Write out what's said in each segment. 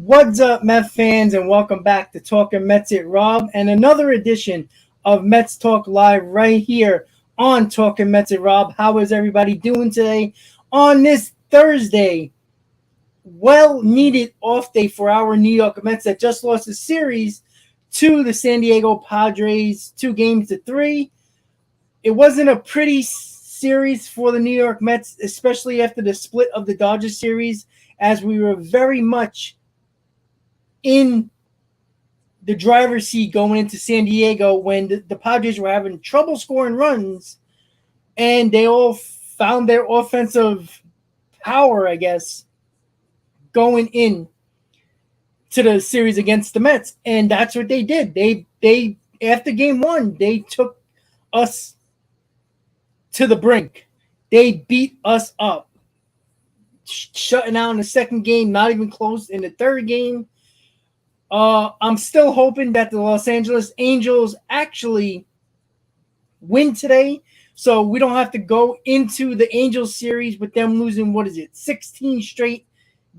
What's up, Met fans, and welcome back to Talking Mets at Rob and another edition of Mets Talk Live right here on Talking Mets at Rob. How is everybody doing today on this Thursday? Well-needed off day for our New York Mets that just lost a series to the San Diego Padres, 2-3. It wasn't a pretty series for the New York Mets, especially after the split of the Dodgers series, as we were very much in the driver's seat going into San Diego when the Padres were having trouble scoring runs, and they all found their offensive power, I guess, going in to the series against the Mets. And that's what they did. They after game one, they took us to the brink. They beat us up, shutting out in the second game, not even close in the third game. I'm still hoping that the Los Angeles Angels actually win today, so we don't have to go into the Angels series with them losing, 16 straight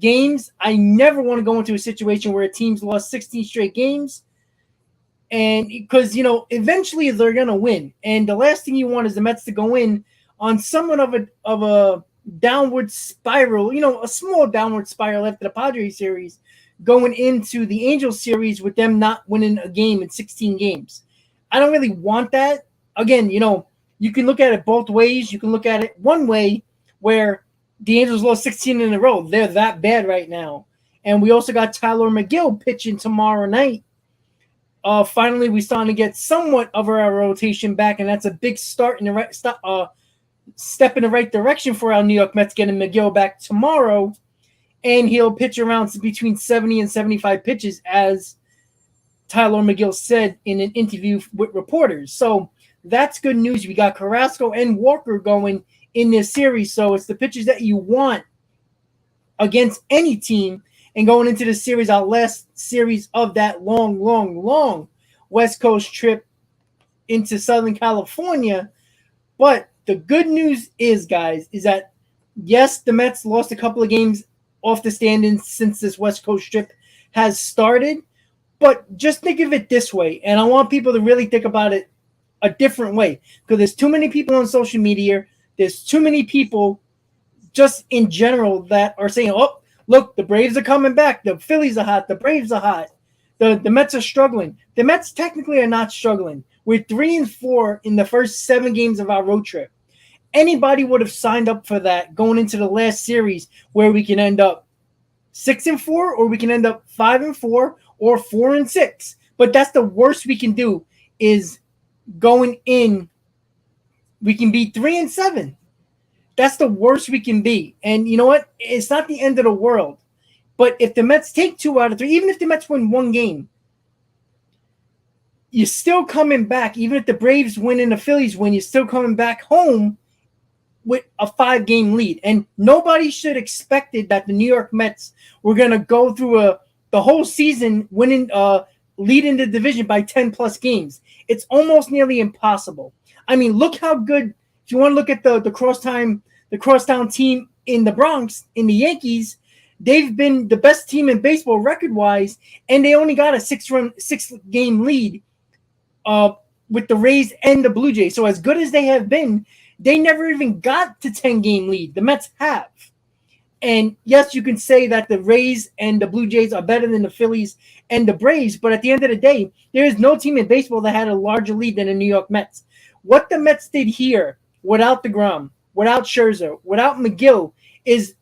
games. I never want to go into a situation where a team's lost 16 straight games, and because, eventually they're going to win. And the last thing you want is the Mets to go in on somewhat of a downward spiral, a small downward spiral after the Padres series, going into the Angels series with them not winning a game in 16 games. I don't really want that. Again, you can look at it both ways. You can look at it one way where the Angels lost 16 in a row. They're that bad right now. And we also got Tyler McGill pitching tomorrow night. Finally, we're starting to get somewhat of our rotation back, and that's a big start in the right step in the right direction for our New York Mets, getting McGill back tomorrow. And he'll pitch around between 70 and 75 pitches, as Tyler McGill said in an interview with reporters. So that's good news. We got Carrasco and Walker going in this series. So it's the pitches that you want against any team. And going into the series, our last series of that long West Coast trip into Southern California. But the good news is, guys, is that, yes, the Mets lost a couple of games off the standings since this West Coast trip has started, but just think of it this way, and I want people to really think about it a different way, because there's too many people on social media, there's too many people just in general that are saying, oh, look, the Braves are coming back, the Phillies are hot, the Braves are hot, the Mets are struggling. The Mets technically are not struggling. We're 3-4 in the first 7 games of our road trip. Anybody would have signed up for that going into the last series, where we can end up 6-4, or we can end up 5-4, or 4-6. But that's the worst we can do, is going in. We can be 3-7. That's the worst we can be. And you know what? It's not the end of the world. But if the Mets take 2 out of 3, even if the Mets win 1 game, you're still coming back. Even if the Braves win and the Phillies win, you're still coming back home with a 5-game lead. And nobody should expected that the New York Mets were going to go through the whole season winning, leading the division by 10-plus games. It's almost nearly impossible. I mean, look how good, if you want to look at the crosstown team in the Bronx, in the Yankees, they've been the best team in baseball record-wise, and they only got a 6-game lead with the Rays and the Blue Jays. So as good as they have been, they never even got to 10-game lead. The Mets have. And yes, you can say that the Rays and the Blue Jays are better than the Phillies and the Braves, but at the end of the day, there is no team in baseball that had a larger lead than the New York Mets. What the Mets did here, without DeGrom, without Scherzer, without McGill, is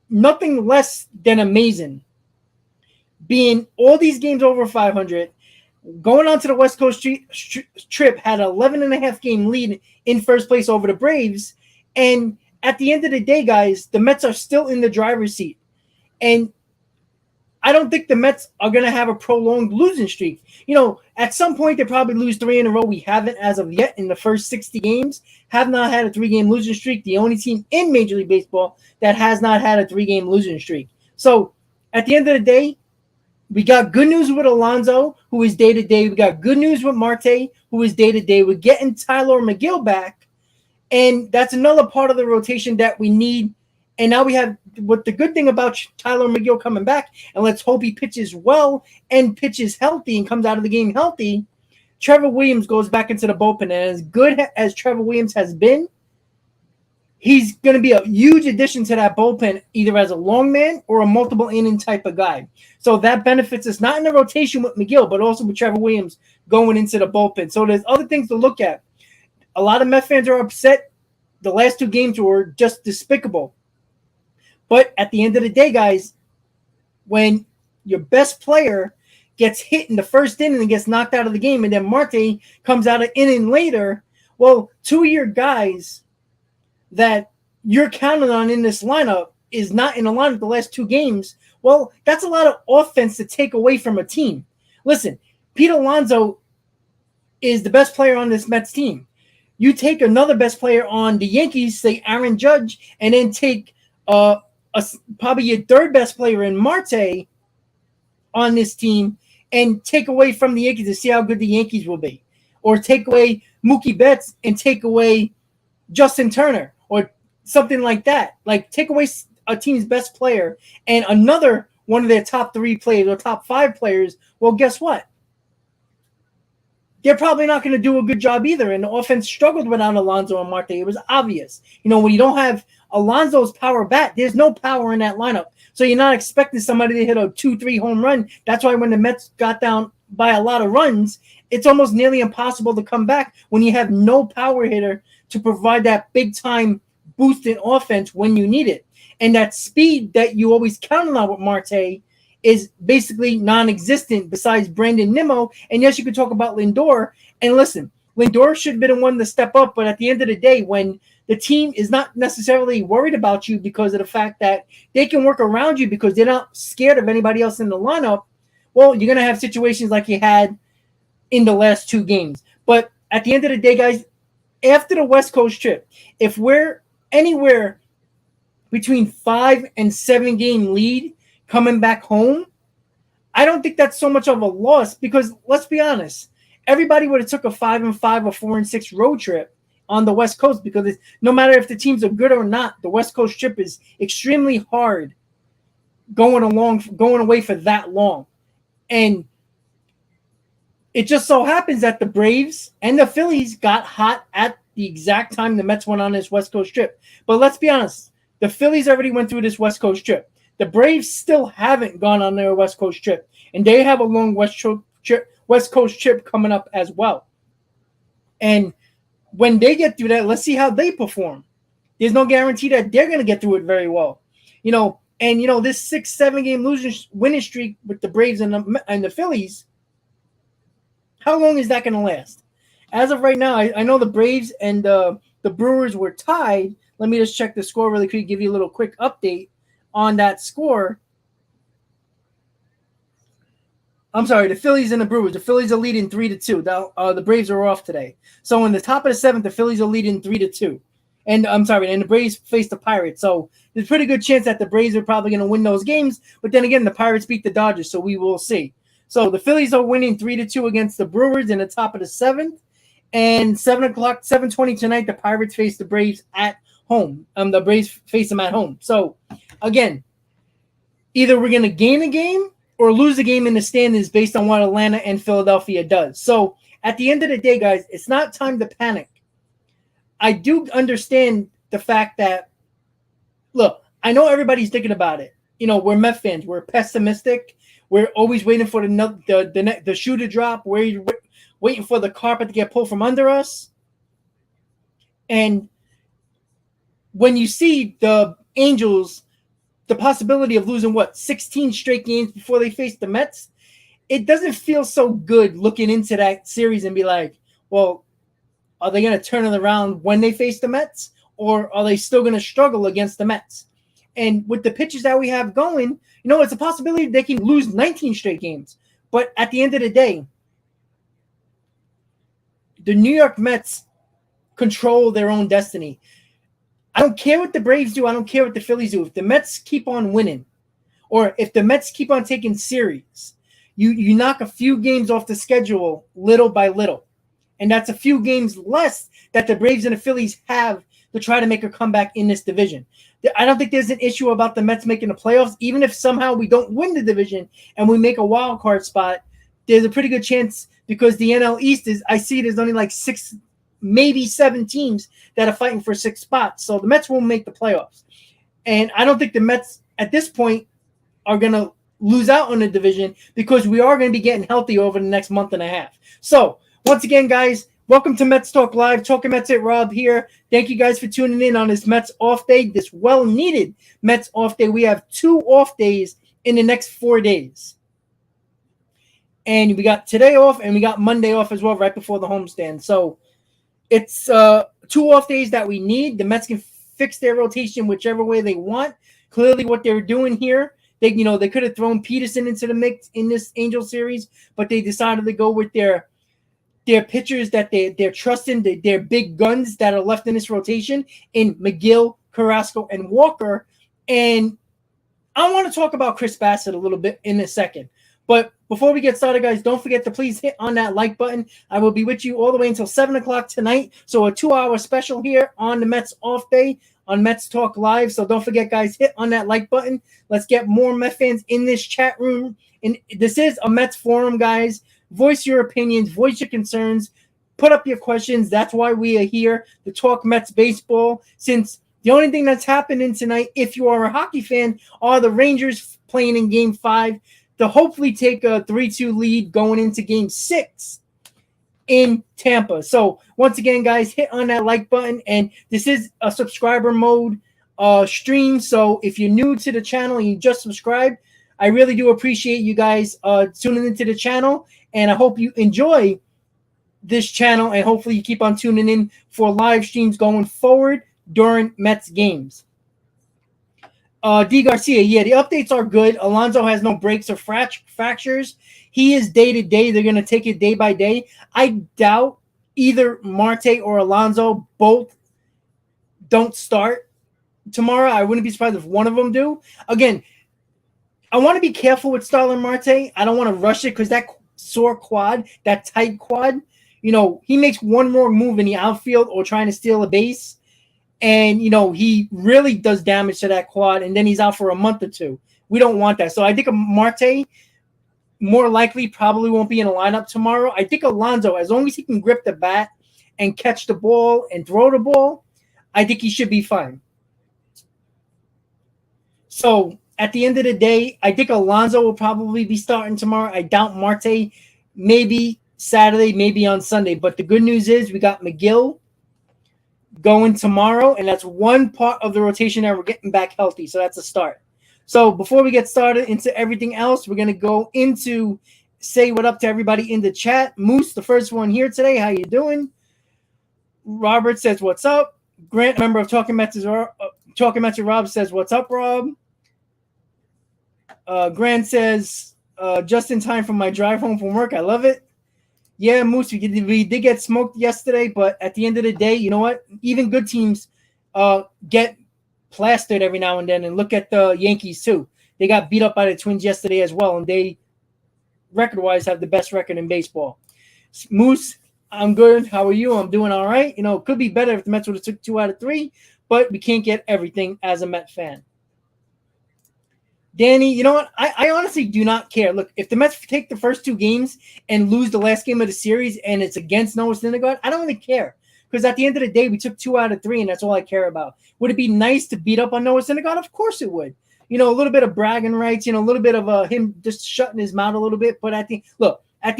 nothing less than amazing. Being all these games over 500, going on to the West Coast trip, had an 11.5-game lead in first place over the Braves. And at the end of the day, guys, the Mets are still in the driver's seat. And I don't think the Mets are going to have a prolonged losing streak. At some point, they probably lose 3 in a row. We haven't as of yet in the first 60 games. Have not had a 3-game losing streak. The only team in Major League Baseball that has not had a 3-game losing streak. So at the end of the day, we got good news with Alonso, who is day-to-day. We got good news with Marte, who is day-to-day. We're getting Tyler McGill back, and that's another part of the rotation that we need And now we have what the good thing about Tyler McGill coming back, and let's hope he pitches well and pitches healthy and comes out of the game healthy. Trevor Williams goes back into the bullpen, and as good as Trevor Williams has been, he's going to be a huge addition to that bullpen, either as a long man or a multiple inning type of guy. So that benefits us not in the rotation with McGill, but also with Trevor Williams going into the bullpen. So there's other things to look at. A lot of Met fans are upset. The last two games were just despicable. But at the end of the day, guys, when your best player gets hit in the first inning and gets knocked out of the game, and then Marte comes out an inning later, well, two of your guys that you're counting on in this lineup is not in the lineup the last two games. Well, that's a lot of offense to take away from a team. Listen, Pete Alonso is the best player on this Mets team. You take another best player on the Yankees, say Aaron Judge, and then take probably your third best player in Marte on this team and take away from the Yankees to see how good the Yankees will be. Or take away Mookie Betts and take away Justin Turner or something like that. Like, take away a team's best player and another one of their top three players or top five players. Well, guess what? They're probably not going to do a good job either. And the offense struggled without Alonso and Marte. It was obvious. When you don't have Alonso's power bat, there's no power in that lineup. So you're not expecting somebody to hit a 2-3 home run. That's why when the Mets got down by a lot of runs, it's almost nearly impossible to come back when you have no power hitter to provide that big-time boost in offense when you need it. And that speed that you always counted on with Marte is basically non-existent besides Brandon Nimmo. And yes, you could talk about Lindor. And listen, Lindor should have been the one to step up. But at the end of the day, when the team is not necessarily worried about you because of the fact that they can work around you because they're not scared of anybody else in the lineup, well, you're going to have situations like you had in the last two games. But at the end of the day, guys, after the West Coast trip, if we're anywhere between 5 and 7 game lead coming back home, I don't think that's so much of a loss because let's be honest, everybody would have took a 5-5 or 4-6 road trip on the West Coast because no matter if the teams are good or not, the West Coast trip is extremely hard going away for that long. And it just so happens that the Braves and the Phillies got hot at the exact time the Mets went on this West Coast trip. But let's be honest, the Phillies already went through this West Coast trip. The Braves still haven't gone on their West Coast trip, and they have a long West Coast trip coming up as well. And when they get through that, let's see how they perform. There's no guarantee that they're going to get through it very well. This 6-7 game winning streak with the Braves and the Phillies, how long is that going to last? As of right now, I know the Braves and the Brewers were tied. Let me just check the score really quick, give you a little quick update on that score. I'm sorry, the Phillies and the Brewers. The Phillies are leading 3-2. The Braves are off today. So in the top of the seventh, the Phillies are leading 3-2. And the Braves face the Pirates. So there's a pretty good chance that the Braves are probably going to win those games. But then again, the Pirates beat the Dodgers, so we will see. So the Phillies are winning 3-2 against the Brewers in the top of the seventh. And 7:20 tonight, the Pirates face the Braves at home. The Braves face them at home. So again, either we're going to gain a game or lose a game in the standings based on what Atlanta and Philadelphia does. So at the end of the day, guys, it's not time to panic. I do understand the fact that, look, I know everybody's thinking about it. We're Met fans. We're pessimistic. We're always waiting for the shoe to drop. We're waiting for the carpet to get pulled from under us. And when you see the Angels, the possibility of losing 16 straight games before they face the Mets, it doesn't feel so good looking into that series and be like, well, are they going to turn it around when they face the Mets, or are they still going to struggle against the Mets? And with the pitchers that we have going, it's a possibility they can lose 19 straight games. But at the end of the day, the New York Mets control their own destiny. I don't care what the Braves do. I don't care what the Phillies do. If the Mets keep on winning, or if the Mets keep on taking series, you knock a few games off the schedule little by little. And that's a few games less that the Braves and the Phillies have to try to make a comeback in this division. I don't think there's an issue about the Mets making the playoffs. Even if somehow we don't win the division and we make a wild card spot, there's a pretty good chance because the NL East is, I see there's only like 6, maybe 7 teams that are fighting for 6 spots. So the Mets won't make the playoffs. And I don't think the Mets at this point are going to lose out on the division because we are going to be getting healthy over the next month and a half. So once again, guys, welcome to Mets Talk Live. Talking Mets at Rob here. Thank you guys for tuning in on this Mets off day, this well-needed Mets off day. We have 2 off days in the next 4 days. And we got today off and we got Monday off as well right before the homestand. So it's 2 off days that we need. The Mets can fix their rotation whichever way they want. Clearly what they're doing here, they could have thrown Peterson into the mix in this Angel series, but they decided to go with their pitchers that they're trusting, their big guns that are left in this rotation in McGill, Carrasco, and Walker. And I want to talk about Chris Bassitt a little bit in a second. But before we get started, guys, don't forget to please hit on that like button. I will be with you all the way until 7 o'clock tonight. So a 2-hour special here on the Mets off day on Mets Talk Live. So don't forget, guys, hit on that like button. Let's get more Mets fans in this chat room. And this is a Mets forum, guys. Voice your opinions, voice your concerns, put up your questions. That's why we are here to talk Mets baseball. Since the only thing that's happening tonight, if you are a hockey fan, are the Rangers playing in Game 5 to hopefully take a 3-2 lead going into Game 6 in Tampa. So once again, guys, hit on that like button. And this is a subscriber mode stream. So if you're new to the channel and you just subscribed, I really do appreciate you guys tuning into the channel. And I hope you enjoy this channel. And hopefully you keep on tuning in for live streams going forward during Mets games. D. Garcia, yeah, the updates are good. Alonso has no breaks or fractures. He is day-to-day. They're going to take it day by day. I doubt either Marte or Alonso both don't start tomorrow. I wouldn't be surprised if one of them do. Again, I want to be careful with Starlin Marte. I don't want to rush it because that sore quad, that tight quad, he makes one more move in the outfield or trying to steal a base. And, he really does damage to that quad, and then he's out for a month or 2. We don't want that. So I think Marte more likely probably won't be in the lineup tomorrow. I think Alonso, as long as he can grip the bat and catch the ball and throw the ball, I think he should be fine. So at the end of the day, I think Alonso will probably be starting tomorrow. I doubt Marte, maybe Saturday, maybe on Sunday. But the good news is we got McGill going tomorrow, and that's one part of the rotation that we're getting back healthy. So that's a start. So before we get started into everything else, we're going to go into say what up to everybody in the chat. Moose, the first one here today. How you doing? Robert says, what's up? Grant, member of Talking Mets Rob says, what's up, Rob? Grant says, just in time for my drive home from work. I love it. Yeah, Moose, we did get smoked yesterday, but at the end of the day, you know what? Even good teams get plastered every now and then. And look at the Yankees, too. They got beat up by the Twins yesterday as well, and they, record-wise, have the best record in baseball. Moose, I'm good. How are you? I'm doing all right. It could be better if the Mets would have took 2 out of 3, but we can't get everything as a Met fan. Danny, you know what? I honestly do not care. Look, if the Mets take the first 2 games and lose the last game of the series and it's against Noah Syndergaard, I don't really care. Because at the end of the day, we took 2 out of 3, and that's all I care about. Would it be nice to beat up on Noah Syndergaard? Of course it would. A little bit of bragging rights, a little bit of him just shutting his mouth a little bit. But at the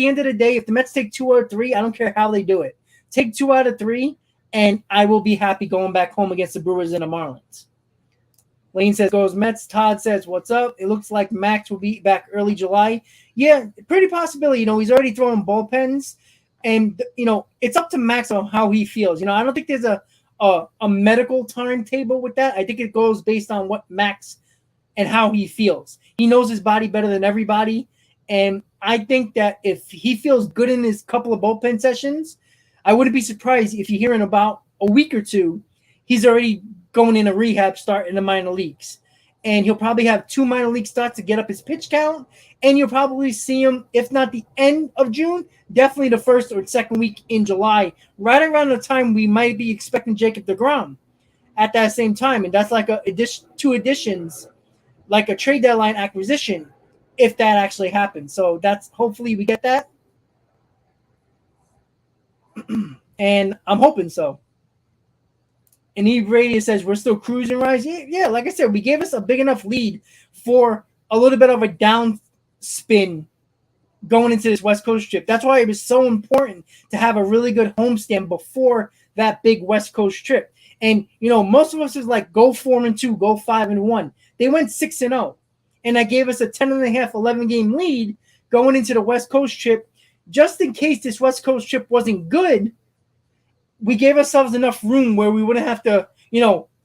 end of the day, if the Mets take 2 out of 3, I don't care how they do it. Take 2 out of 3, and I will be happy going back home against the Brewers and the Marlins. Lane says, goes Mets. Todd says, what's up? It looks like Max will be back early July. Yeah, pretty possibility. He's already throwing bullpens. And, it's up to Max on how he feels. I don't think there's a medical timetable with that. I think it goes based on what Max and how he feels. He knows his body better than everybody. And I think that if he feels good in his couple of bullpen sessions, I wouldn't be surprised if you hear in about a week or 2, he's already going in a rehab start in the minor leagues. And he'll probably have 2 minor league starts to get up his pitch count. And you'll probably see him, if not the end of June, definitely the first or second week in July, right around the time we might be expecting Jacob deGrom at that same time, and that's like two additions, like a trade deadline acquisition, if that actually happens. So that's hopefully we get that, and I'm hoping so. And Eve Radius says we're still cruising, Rise. Yeah, like I said, we gave us a big enough lead for a little bit of a down spin going into this West Coast trip. That's why it was so important to have a really good homestand before that big West Coast trip. And most of us is like go 4-2, go 5-1. They went 6-0, and that gave us a 10.5, 11 game lead going into the West Coast trip. Just in case this West Coast trip wasn't good, we gave ourselves enough room where we wouldn't have to,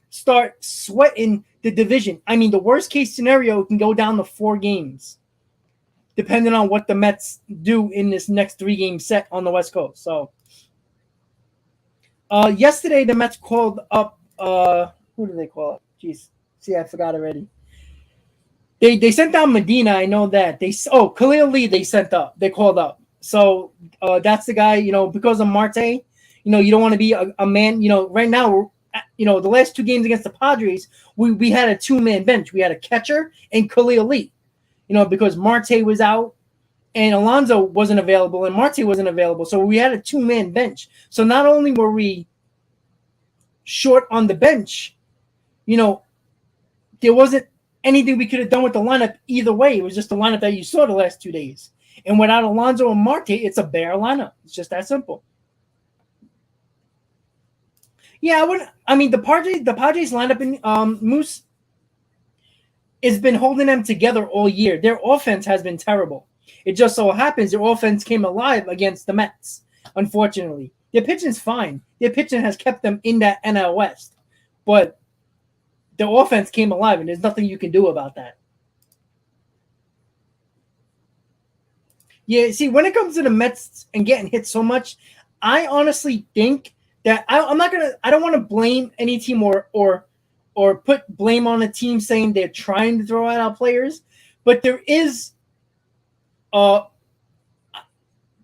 start sweating the division. I mean, the worst case scenario can go down to 4 games, depending on what the Mets do in this next 3-game set on the West Coast. So, yesterday the Mets called up. Who did they call up? Jeez, see, I forgot already. They sent down Medina. I know that Khalil Lee they sent up. They called up. So that's the guy. Because of Marte. You don't want to be a man. Right now, the last 2 games against the Padres, we had a 2-man bench. We had a catcher and Khalil Lee. Because Marte was out and Alonso wasn't available and Marte wasn't available. So we had a 2-man bench. So not only were we short on the bench, there wasn't anything we could have done with the lineup either way. It was just the lineup that you saw the last 2 days. And without Alonso and Marte, it's a bare lineup. It's just that simple. Yeah, the Padres lineup in Moose has been holding them together all year. Their offense has been terrible. It just so happens their offense came alive against the Mets, unfortunately. Their pitching's fine. Their pitching has kept them in that NL West. But the offense came alive, and there's nothing you can do about that. Yeah, see, when it comes to the Mets and getting hit so much, I honestly think that I don't want to blame any team or put blame on a team saying they're trying to throw out our players, but there is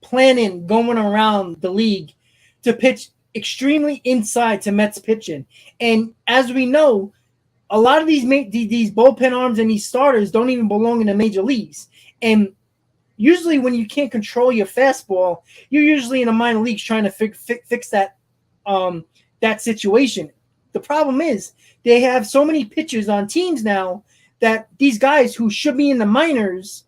planning going around the league to pitch extremely inside to Mets pitching. And as we know, a lot of these bullpen arms and these starters don't even belong in the major leagues. And usually when you can't control your fastball, you're usually in the minor leagues trying to fix that situation. The problem is they have so many pitchers on teams now that these guys who should be in the minors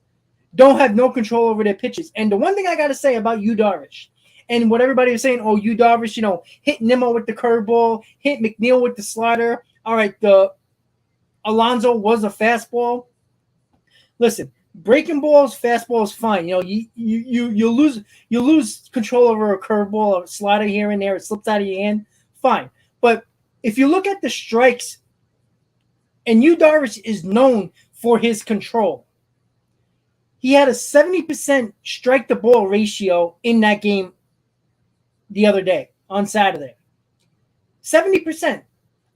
don't have no control over their pitches. And the one thing I got to say about Yu Darvish and what everybody is saying, Yu Darvish, hit Nimmo with the curveball, hit McNeil with the slider. All right, the Alonso was a fastball. Listen, breaking balls, fastballs, fine. You lose control over a curveball, a slider here and there. It slips out of your hand. Fine. But if you look at the strikes, and Yu Darvish is known for his control. He had a 70% strike the ball ratio in that game the other day on Saturday. 70%.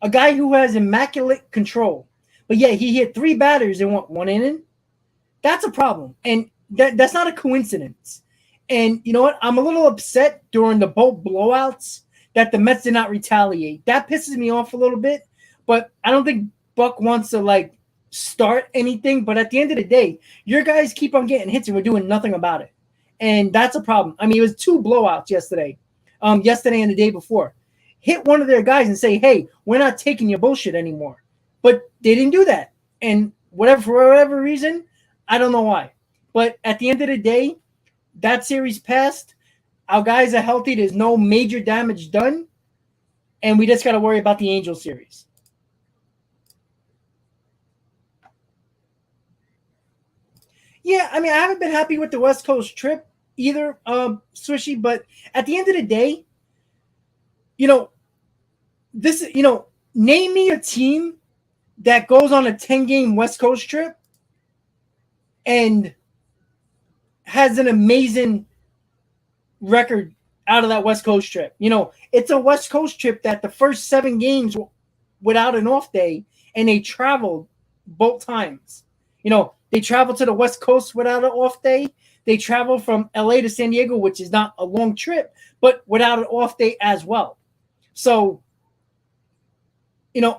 A guy who has immaculate control. But yet he hit 3 batters in one inning. That's a problem. And that's not a coincidence. And you know what? I'm a little upset during the both blowouts that the Mets did not retaliate. That pisses me off a little bit. But I don't think Buck wants to start anything. But at the end of the day, your guys keep on getting hits and we're doing nothing about it. And that's a problem. I mean, it was 2 blowouts yesterday. Yesterday and the day before. Hit one of their guys and say, hey, we're not taking your bullshit anymore. But they didn't do that. And for whatever reason, I don't know why. But at the end of the day, that series passed. Our guys are healthy. There's no major damage done. And we just got to worry about the Angel series. Yeah, I mean, I haven't been happy with the West Coast trip either, Swishy. But at the end of the day, name me a team that goes on a 10-game West Coast trip and has an amazing record out of that West Coast trip. It's a West Coast trip that the first 7 games without an off day, and they traveled both times. They traveled to the West Coast without an off day. They traveled from LA to San Diego, which is not a long trip, but without an off day as well. So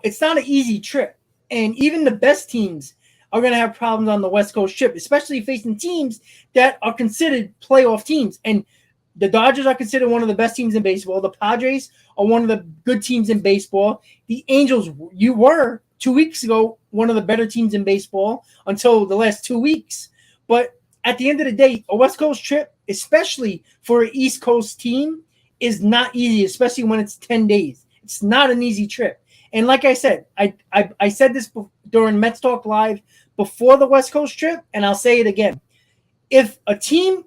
it's not an easy trip. And even the best teams are going to have problems on the West Coast trip, especially facing teams that are considered playoff teams. And the Dodgers are considered one of the best teams in baseball. The Padres are one of the good teams in baseball. The Angels, you were 2 weeks ago one of the better teams in baseball until the last 2 weeks. But at the end of the day, a West Coast trip, especially for an East Coast team, is not easy, especially when it's 10 days. It's not an easy trip. And like I said, I said this during Mets Talk Live before the West Coast trip, and I'll say it again. If a team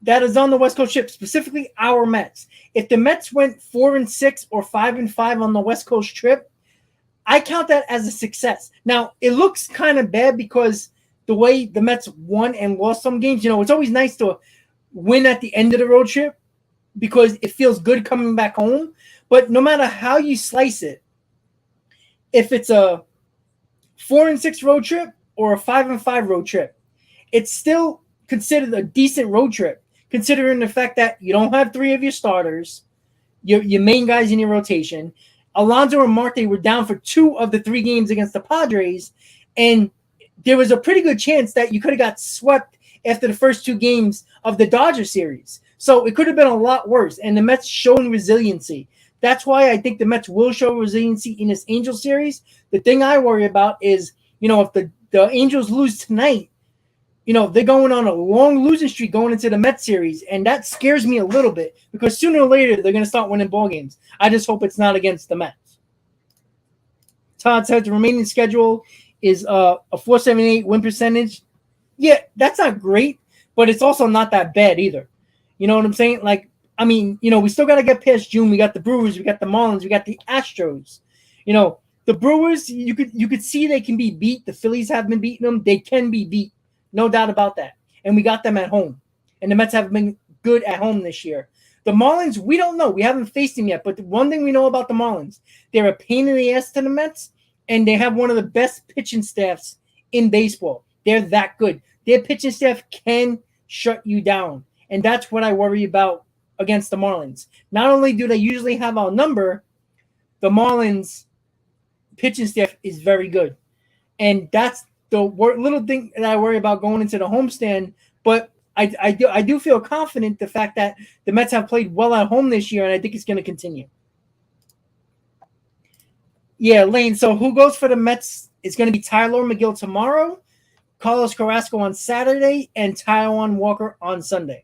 that is on the West Coast trip, specifically our Mets, if the Mets went 4-6 or 5-5 on the West Coast trip, I count that as a success. Now, it looks kind of bad because the way the Mets won and lost some games, it's always nice to win at the end of the road trip because it feels good coming back home. But no matter how you slice it, if it's a 4-6 road trip or a 5-5 road trip, it's still considered a decent road trip, considering the fact that you don't have three of your starters, your main guys in your rotation. Alonso and Marte were down for 2 of the 3 games against the Padres, and there was a pretty good chance that you could have got swept after the first 2 games of the Dodger series. So it could have been a lot worse, and the Mets showing resiliency. That's why I think the Mets will show resiliency in this Angels series. The thing I worry about is, if the Angels lose tonight, they're going on a long losing streak going into the Mets series, and that scares me a little bit because sooner or later they're going to start winning ball games. I just hope it's not against the Mets. Todd said the remaining schedule is a .478 win percentage. Yeah, that's not great, but it's also not that bad either. You know what I'm saying? We still got to get past June. We got the Brewers, we got the Marlins, we got the Astros. The Brewers, you could see they can be beat. The Phillies have been beating them. They can be beat. No doubt about that. And we got them at home. And the Mets have been good at home this year. The Marlins, we don't know. We haven't faced them yet. But the one thing we know about the Marlins, they're a pain in the ass to the Mets, and they have one of the best pitching staffs in baseball. They're that good. Their pitching staff can shut you down. And that's what I worry about against the Marlins. Not only do they usually have our number, the Marlins pitching staff is very good. And that's the little thing that I worry about going into the homestand. But I do feel confident the fact that the Mets have played well at home this year, and I think it's going to continue. Yeah, Lane, so who goes for the Mets? It's going to be Tyler McGill tomorrow, Carlos Carrasco on Saturday, and Taijuan Walker on Sunday.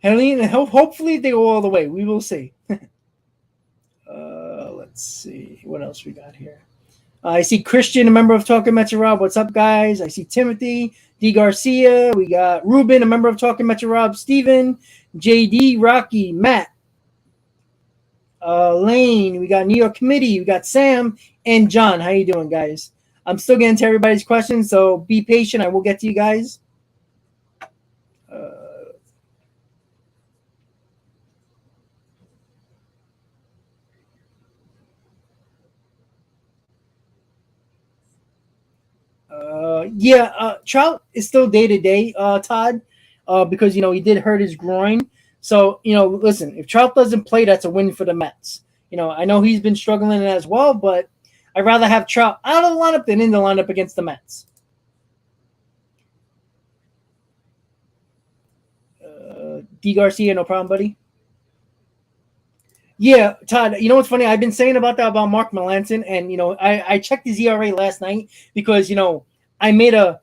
And hopefully they go all the way. We will see. Let's see. What else we got here? I see Christian, a member of Talking Mets and Rob. What's up, guys? I see Timothy, D. Garcia. We got Ruben, a member of Talking Mets and Rob. Steven, JD, Rocky, Matt, Lane. We got New York Committee. We got Sam and John. How you doing, guys? I'm still getting to everybody's questions, so be patient. I will get to you guys. Trout is still day-to-day, Todd, because, he did hurt his groin. So, listen, if Trout doesn't play, that's a win for the Mets. I know he's been struggling as well, but I'd rather have Trout out of the lineup than in the lineup against the Mets. D. Garcia, no problem, buddy. Yeah, Todd, you know what's funny? I've been saying about that about Mark Melancon, and, I checked his ERA last night because, I made an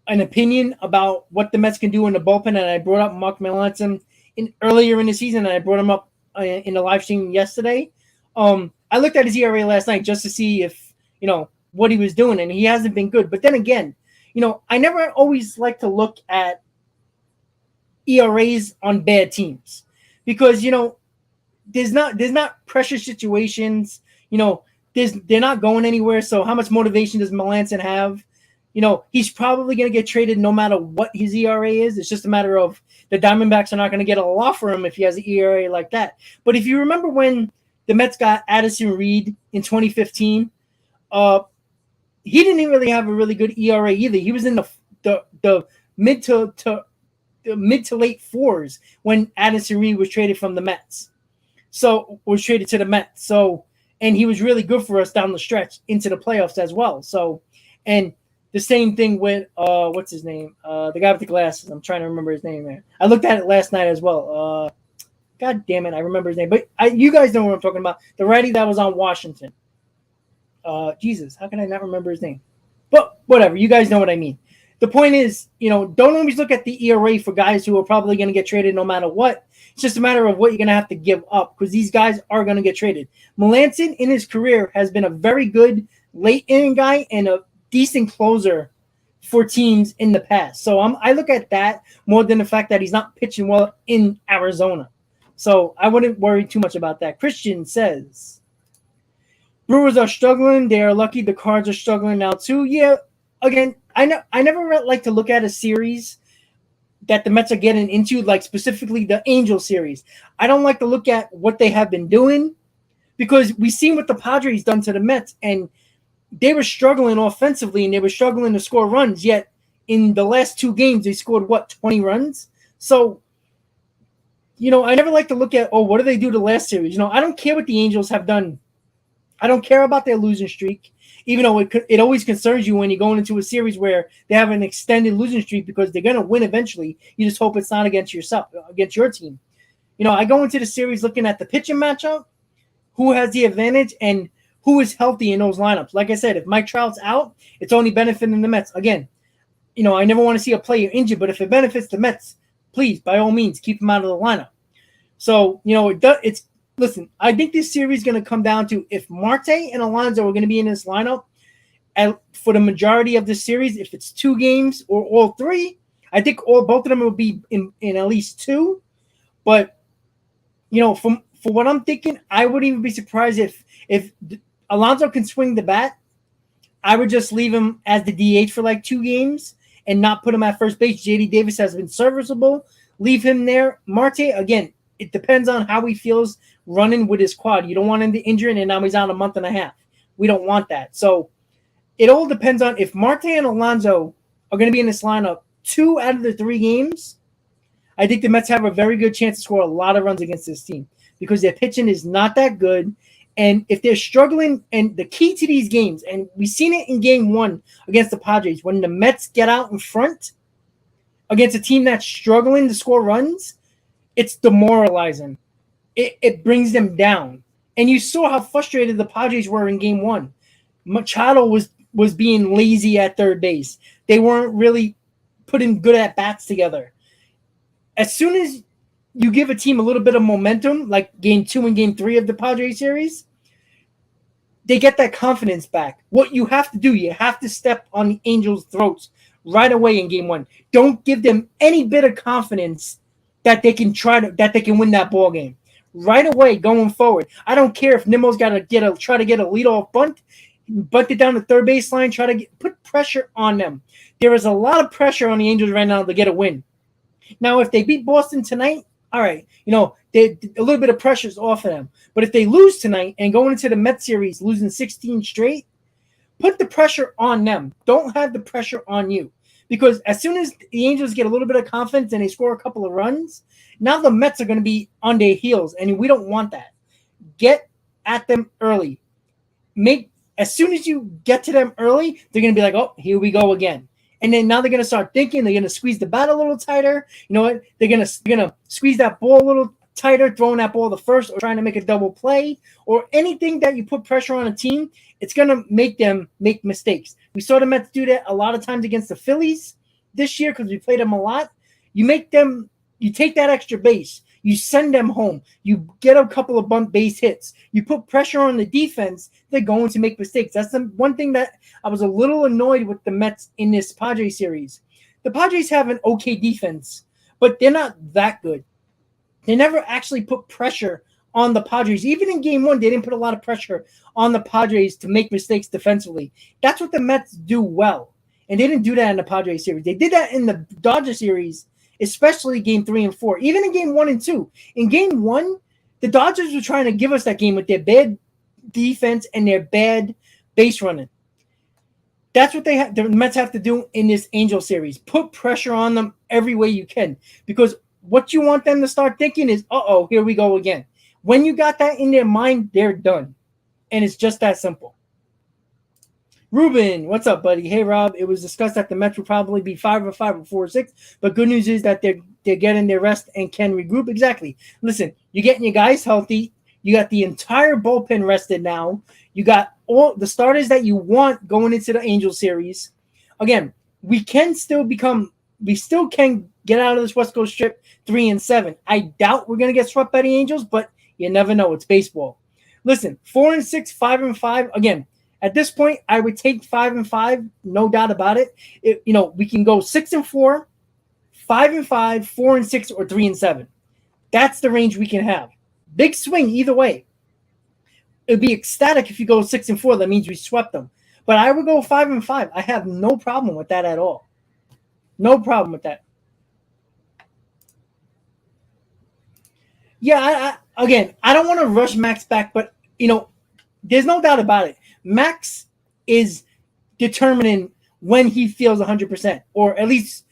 opinion about what the Mets can do in the bullpen, and I brought up Mark Melancon earlier in the season, and I brought him up in the live stream yesterday. I looked at his ERA last night just to see if, what he was doing, and he hasn't been good. But then again, I never always like to look at ERAs on bad teams because, there's not pressure situations, they're not going anywhere. So how much motivation does Melancon have? He's probably going to get traded no matter what his ERA is. It's just a matter of the Diamondbacks are not going to get a lot for him if he has an ERA like that. But if you remember when the Mets got Addison Reed in 2015, he didn't really have a really good ERA either. He was in the mid to the mid to late fours when Addison Reed was traded from the Mets. So was traded to the Mets. So and he was really good for us down the stretch into the playoffs as well. So and the same thing with what's his name? The guy with the glasses. I'm trying to remember his name there. I looked at it last night as well. God damn it, I remember his name. But you guys know what I'm talking about. The righty that was on Washington. Jesus, how can I not remember his name? But whatever, you guys know what I mean. The point is, don't always look at the ERA for guys who are probably going to get traded no matter what. It's just a matter of what you're going to have to give up because these guys are going to get traded. Melancon in his career has been a very good late inning guy and a decent closer for teams in the past. So I look at that more than the fact that he's not pitching well in Arizona. So I wouldn't worry too much about that. Christian says, Brewers are struggling. They are lucky the Cards are struggling now too. Yeah, again, I never like to look at a series that the Mets are getting into, like specifically the Angel series. I don't like to look at what they have been doing because we've seen what the Padres done to the Mets, and they were struggling offensively and they were struggling to score runs. Yet in the last 2 games, they scored 20 runs. So, I never like to look at what do they do to last series? I don't care what the Angels have done. I don't care about their losing streak, even though it always concerns you when you're going into a series where they have an extended losing streak because they're going to win eventually. You just hope it's not against your team. I go into the series looking at the pitching matchup, who has the advantage, and who is healthy in those lineups. Like I said, if Mike Trout's out, it's only benefiting the Mets. Again, I never want to see a player injured, but if it benefits the Mets, please, by all means, keep him out of the lineup. So, listen, I think this series is going to come down to if Marte and Alonso are going to be in this lineup for the majority of this series. If it's 2 games or all 3, I think both of them will be in at least 2. But, for what I'm thinking, I wouldn't even be surprised if Alonso can swing the bat. I would just leave him as the DH for like 2 games and not put him at first base. JD Davis has been serviceable. Leave him there. Marte, again, it depends on how he feels running with his quad. You don't want him to injure and now he's out a month and a half. We don't want that. So it all depends on if Marte and Alonso are going to be in this lineup 2 out of the 3 games. I think the Mets have a very good chance to score a lot of runs against this team because their pitching is not that good. And if they're struggling, and the key to these games, and we've seen it in game 1 against the Padres, when the Mets get out in front against a team that's struggling to score runs, it's demoralizing. It brings them down. And you saw how frustrated the Padres were in game 1. Machado was being lazy at third base. They weren't really putting good at-bats together. As soon as you give a team a little bit of momentum, like game 2 and game 3 of the Padres series, they get that confidence back. What you have to do, you have to step on the Angels' throats right away in game 1. Don't give them any bit of confidence that they can win that ball game right away going forward. I don't care if Nimmo's got to try to get a leadoff bunt it down the third baseline, try to put pressure on them. There is a lot of pressure on the Angels right now to get a win. Now, if they beat Boston tonight, all right, a little bit of pressure is off of them. But if they lose tonight and going into the Mets series, losing 16 straight, put the pressure on them. Don't have the pressure on you. Because as soon as the Angels get a little bit of confidence and they score a couple of runs, now the Mets are going to be on their heels, and we don't want that. Get at them early. As soon as you get to them early, they're going to be like, oh, here we go again. And then now they're going to start thinking. They're going to squeeze the bat a little tighter. You know what? They're going to squeeze that ball a little tighter, throwing that ball to first or trying to make a double play or anything that you put pressure on a team. It's going to make them make mistakes. We saw the Mets do that a lot of times against the Phillies this year because we played them a lot. You take that extra base. You send them home. You get a couple of bunt base hits. You put pressure on the defense. They're going to make mistakes. That's the one thing that I was a little annoyed with the Mets in this Padres series. The Padres have an okay defense, but they're not that good. They never actually put pressure on the Padres. Even in game 1, they didn't put a lot of pressure on the Padres to make mistakes defensively. That's what the Mets do well. And they didn't do that in the Padres series. They did that in the Dodger series, especially game 3 and 4, even in game 1 and 2. In game 1, the Dodgers were trying to give us that game with their bad defense and their bad base running. That's what the Mets have to do in this Angel series. Put pressure on them every way you can, because what you want them to start thinking is, here we go again. When you got that in their mind, they're done. And it's just that simple. Ruben, what's up, buddy? Hey, Rob. It was discussed that the Mets will probably be 5-5 or 4-6, but good news is that they're getting their rest and can regroup. Exactly. Listen, you're getting your guys healthy. You got the entire bullpen rested now. You got all the starters that you want going into the Angel series. Again, we still can get out of this West Coast trip 3-7. I doubt we're gonna get swept by the Angels, but you never know. It's baseball. Listen, 4-6, 5-5. Again, at this point, I would take 5-5, no doubt about it. We can go 6-4, 5-5, 4-6, or 3-7. That's the range we can have. Big swing either way. It'd be ecstatic if you go 6-4. That means we swept them. But I would go 5-5. I have no problem with that at all. No problem with that. Yeah, I don't want to rush Max back, but there's no doubt about it. Max is determining when he feels 100%, or at least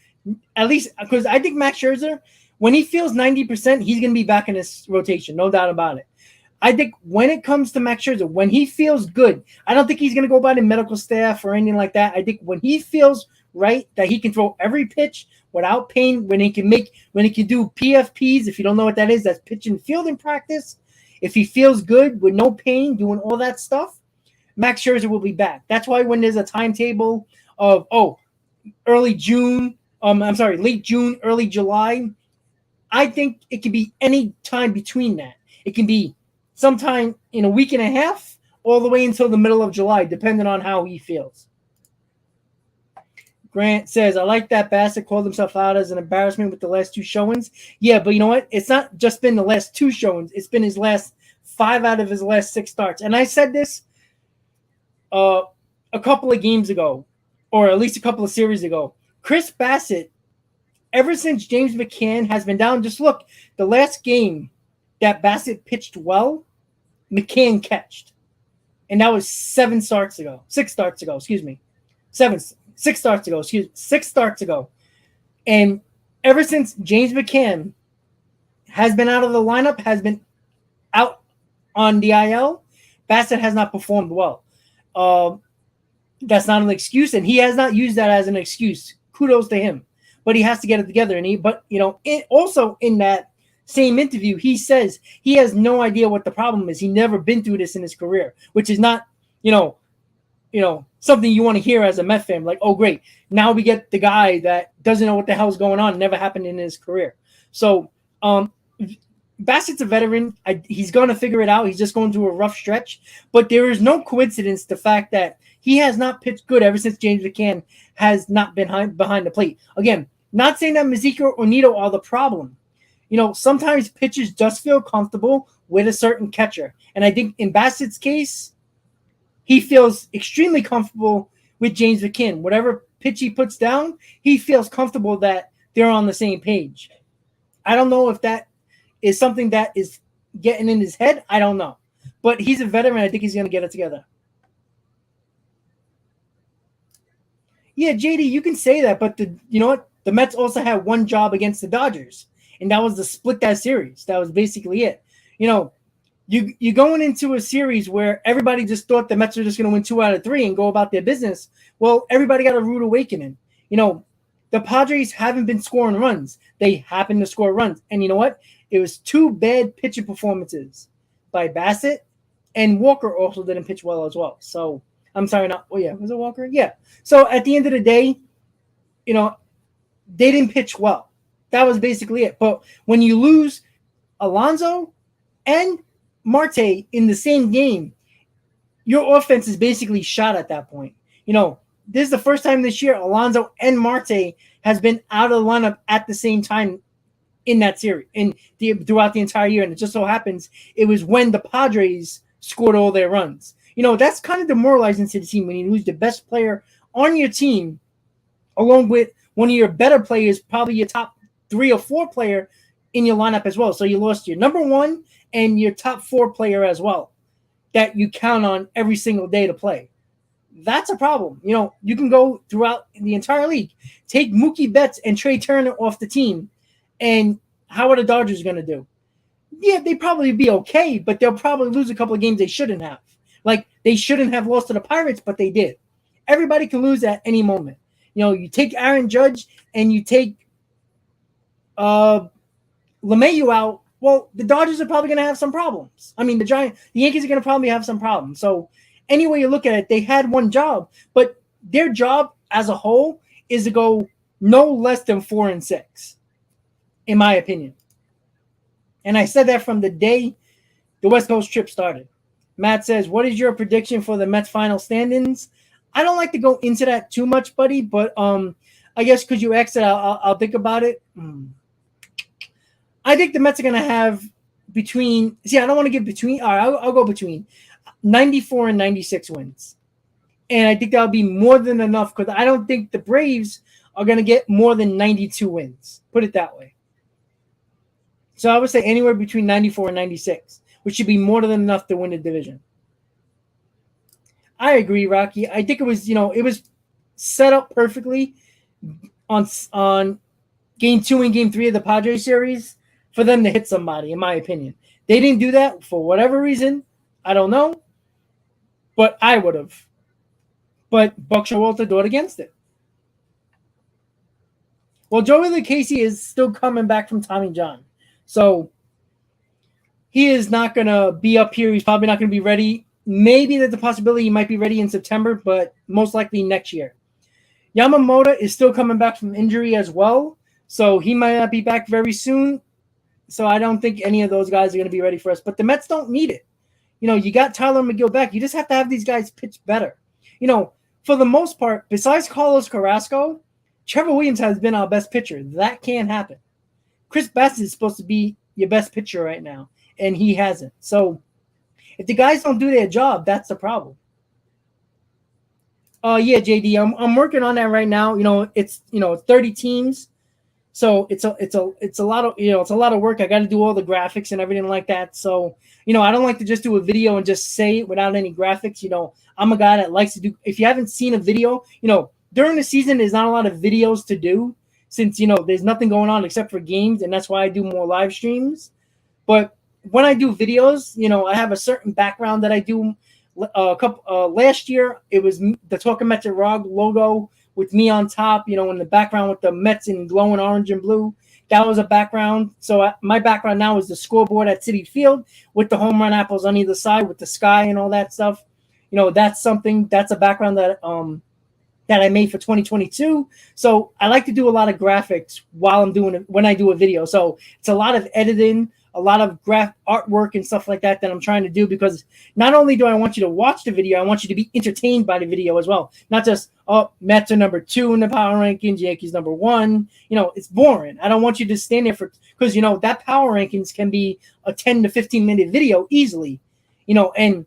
because I think Max Scherzer, when he feels 90%, he's going to be back in his rotation, no doubt about it. I think when it comes to Max Scherzer, when he feels good, I don't think he's going to go by the medical staff or anything like that. I think when he feels right, that he can throw every pitch without pain, when he can do PFPs, if you don't know what that is, that's pitch and fielding practice. If he feels good with no pain, doing all that stuff, Max Scherzer will be back. That's why when there's a timetable of late June, early July, I think it could be any time between that. It can be sometime in a week and a half, all the way until the middle of July, depending on how he feels. Grant says, I like that Bassitt called himself out as an embarrassment with the last 2 showings. Yeah, but you know what? It's not just been the last 2 showings. It's been his last 5 out of his last 6 starts. And I said this a couple of games ago, or at least a couple of series ago. Chris Bassitt, ever since James McCann has been down, just look, the last game that Bassitt pitched well, McCann catched. And that was 6 starts ago. 6 starts ago. And ever since James McCann has been out of the lineup, has been out on the IL, Bassitt has not performed well. That's not an excuse, and he has not used that as an excuse. Kudos to him. But he has to get it together. Also in that same interview, he says he has no idea what the problem is. He never been through this in his career, which is not, something you want to hear as a Met fan. Like, oh, great. Now we get the guy that doesn't know what the hell's going on. It never happened in his career. So Bassitt's a veteran. He's going to figure it out. He's just going through a rough stretch. But there is no coincidence the fact that he has not pitched good ever since James McCann has not been behind the plate. Again, not saying that Mazika or Nito are the problem. Sometimes pitchers just feel comfortable with a certain catcher. And I think in Bassitt's case, he feels extremely comfortable with James McCann. Whatever pitch he puts down, he feels comfortable that they're on the same page. I don't know if that is something that is getting in his head. I don't know. But he's a veteran. I think he's going to get it together. Yeah, JD, you can say that, but you know what? The Mets also had one job against the Dodgers, and that was to split that series. That was basically it. You're going into a series where everybody just thought the Mets were just going to win 2 out of 3 and go about their business. Well, everybody got a rude awakening. The Padres haven't been scoring runs. They happen to score runs. And you know what? It was 2 bad pitching performances by Bassitt, and Walker also didn't pitch well as well. So, I'm sorry, was it Walker? Yeah. So, at the end of the day, they didn't pitch well. That was basically it. But when you lose Alonso and Marte in the same game, your offense is basically shot at that point. This is the first time this year Alonso and Marte has been out of the lineup at the same time in that series, throughout the entire year. And it just so happens it was when the Padres scored all their runs. That's kind of demoralizing to the team when you lose the best player on your team, along with one of your better players, probably your top 3 or 4 player in your lineup as well. So you lost your number 1 and your top 4 player as well, that you count on every single day to play. That's a problem. You can go throughout the entire league, take Mookie Betts and Trey Turner off the team, and how are the Dodgers going to do? Yeah, they probably be okay, but they'll probably lose a couple of games they shouldn't have. Like, they shouldn't have lost to the Pirates, but they did. Everybody can lose at any moment. You take Aaron Judge and you take LeMahieu out. Well, the Dodgers are probably going to have some problems. I mean, the Yankees are going to probably have some problems. So, any way you look at it, they had one job, but their job as a whole is to go no less than 4-6, in my opinion. And I said that from the day the West Coast trip started. Matt says, what is your prediction for the Mets final standings? I don't like to go into that too much, buddy, but I guess because you asked it, I'll think about it. I think the Mets are going to have between – see, I don't want to give between – all right, I'll go between 94 and 96 wins. And I think that'll be more than enough because I don't think the Braves are going to get more than 92 wins. Put it that way. So I would say anywhere between 94 and 96, which should be more than enough to win the division. I agree, Rocky. I think it was set up perfectly on game 2 and game 3 of the Padres series for them to hit somebody, in my opinion. They didn't do that for whatever reason. I don't know. But I would have. But Buck Showalter do it against it. Well, Joey Lucchesi is still coming back from Tommy John. So he is not going to be up here. He's probably not going to be ready. Maybe there's a possibility he might be ready in September, but most likely next year. Yamamoto is still coming back from injury as well. So he might not be back very soon. So I don't think any of those guys are going to be ready for us. But the Mets don't need it. You got Tyler McGill back. You just have to have these guys pitch better. For the most part, besides Carlos Carrasco, Trevor Williams has been our best pitcher. That can't happen. Chris Bassitt is supposed to be your best pitcher right now, and he hasn't. So if the guys don't do their job, that's the problem. Yeah, JD, I'm working on that right now. It's 30 teams. So it's a lot of it's a lot of work. I got to do all the graphics and everything like that. So I don't like to just do a video and just say it without any graphics. I'm a guy that likes to do. If you haven't seen a video, during the season there's not a lot of videos to do since there's nothing going on except for games, and that's why I do more live streams. But when I do videos, I have a certain background that I do. Last year it was the Talking Mets at Rob logo with me on top, in the background with the Mets in glowing orange and blue. That was a background. So my background now is the scoreboard at Citi Field with the home run apples on either side with the sky and all that stuff. That's a background that I made for 2022. So I like to do a lot of graphics while I'm doing it when I do a video. So it's a lot of editing, a lot of artwork and stuff like that I'm trying to do, because not only do I want you to watch the video, I want you to be entertained by the video as well. Not just, Mets are number 2 in the power rankings, Yankees number 1. It's boring. I don't want you to stand there because that power rankings can be a 10 to 15 minute video easily, and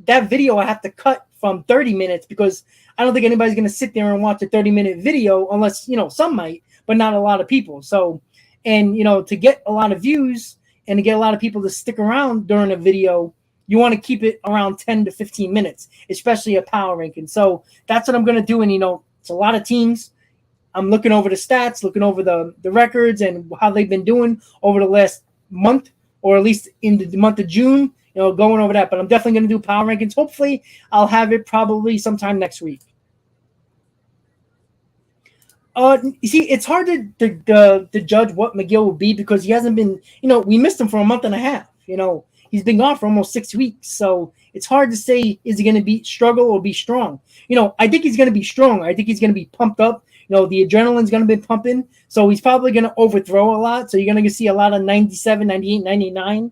that video I have to cut from 30 minutes because I don't think anybody's going to sit there and watch a 30-minute video unless, some might, but not a lot of people. So, and, to get a lot of views and to get a lot of people to stick around during a video, you want to keep it around 10 to 15 minutes, especially a power ranking. So that's what I'm going to do. And, it's a lot of teams. I'm looking over the stats, looking over the records and how they've been doing over the last month, or at least in the month of June, going over that. But I'm definitely going to do power rankings. Hopefully I'll have it probably sometime next week. You see, it's hard to judge what McGill will be because he hasn't been, we missed him for a month and a half. He's been gone for almost 6 weeks. So it's hard to say, is he going to be struggle or be strong? I think he's going to be strong. I think he's going to be pumped up. The adrenaline's going to be pumping. So he's probably going to overthrow a lot. So you're going to see a lot of 97, 98, 99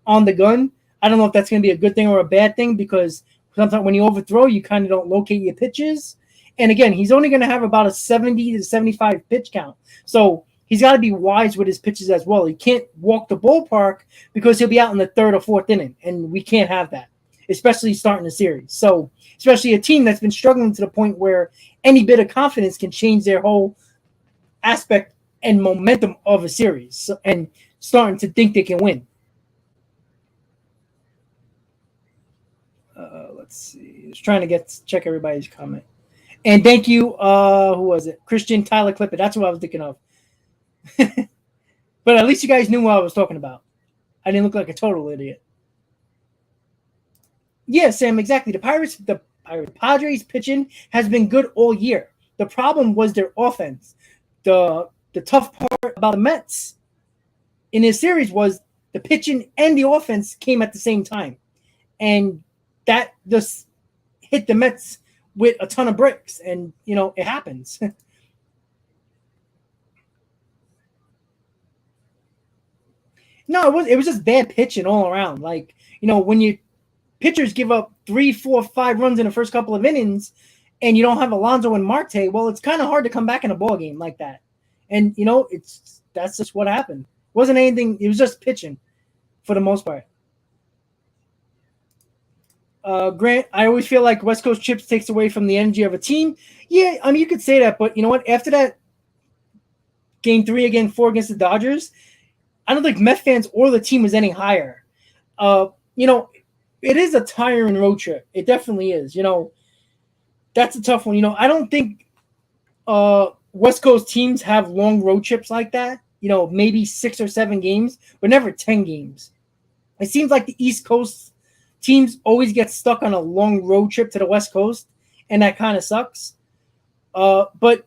on the gun. I don't know if that's going to be a good thing or a bad thing, because sometimes when you overthrow, you kind of don't locate your pitches. And again, he's only going to have about a 70 to 75 pitch count. So he's got to be wise with his pitches as well. He can't walk the ballpark because he'll be out in the 3rd or 4th inning. And we can't have that, especially starting a series. So especially a team that's been struggling to the point where any bit of confidence can change their whole aspect and momentum of a series and starting to think they can win. Let's see. Just trying to check everybody's comment. And thank you. Who was it? Christian Tyler Clippett. That's what I was thinking of. But at least you guys knew what I was talking about. I didn't look like a total idiot. Yeah, Sam, exactly. The Padres pitching has been good all year. The problem was their offense. The tough part about the Mets in this series was the pitching and the offense came at the same time. And that just hit the Mets with a ton of bricks. And, it happens. No, it was just bad pitching all around. Like, when you pitchers give up 3, 4, 5 runs in the first couple of innings, and you don't have Alonso and Marte, well, it's kind of hard to come back in a ball game like that. And that's just what happened. It wasn't anything. It was just pitching for the most part. Grant, I always feel like West Coast chips takes away from the energy of a team. Yeah, I mean you could say that, but you know what? After that game 3 again 4 against the Dodgers, I don't think Met fans or the team was any higher. It is a tiring road trip. It definitely is. That's a tough one. I don't think West Coast teams have long road trips like that. Maybe 6 or 7 games, but never 10 games. It seems like the East Coast teams always get stuck on a long road trip to the West Coast, and that kind of sucks. But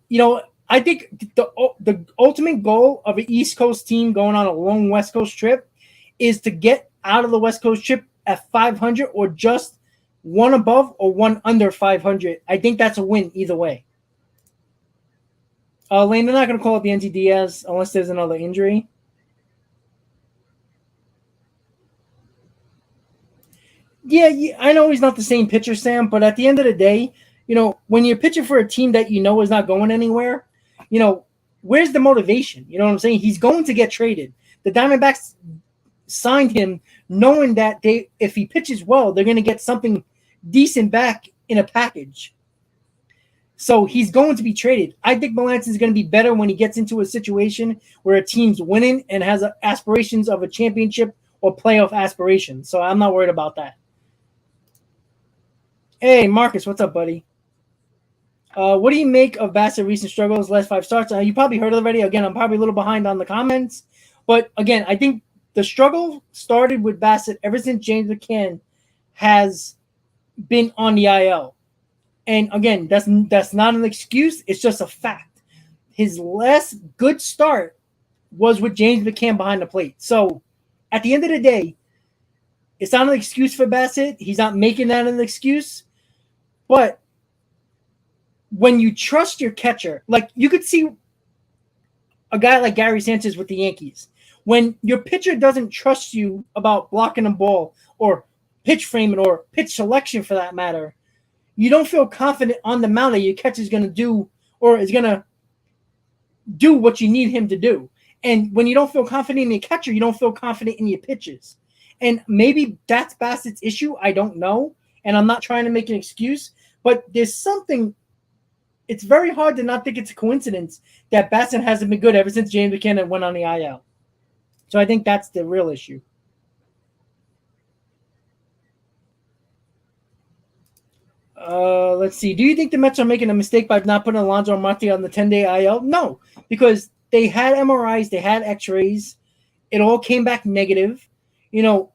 I think the ultimate goal of an East Coast team going on a long West Coast trip is to get out of the West Coast trip at 500 or just one above or one under 500. I think that's a win either way. Lane, they're not going to call it the NTDS unless there's another injury. Yeah, I know he's not the same pitcher, Sam, but at the end of the day, when you're pitching for a team that is not going anywhere, where's the motivation? You know what I'm saying? He's going to get traded. The Diamondbacks signed him knowing that if he pitches well, they're going to get something decent back in a package. So he's going to be traded. I think Melancon is going to be better when he gets into a situation where a team's winning and has aspirations of a championship or playoff aspirations. So I'm not worried about that. Hey, Marcus, what's up, buddy? What do you make of Bassitt recent struggles, last 5 starts? You probably heard it already. Again, I'm probably a little behind on the comments. But again, I think the struggle started with Bassitt ever since James McCann has been on the IL. And again, that's not an excuse. It's just a fact. His last good start was with James McCann behind the plate. So at the end of the day, it's not an excuse for Bassitt. He's not making that an excuse. But when you trust your catcher, like you could see a guy like Gary Sanchez with the Yankees. When your pitcher doesn't trust you about blocking a ball or pitch framing or pitch selection for that matter, you don't feel confident on the mound that your catcher is going to do or is going to do what you need him to do. And when you don't feel confident in your catcher, you don't feel confident in your pitches. And maybe that's Bassitt's issue. I don't know. And I'm not trying to make an excuse, but there's something. It's very hard to not think it's a coincidence that Bassitt hasn't been good ever since James McCann went on the IL. So I think that's the real issue. Let's see. Do you think the Mets are making a mistake by not putting Alonso and Marte on the 10-day IL? No, because they had MRIs, they had X-rays. It all came back negative. The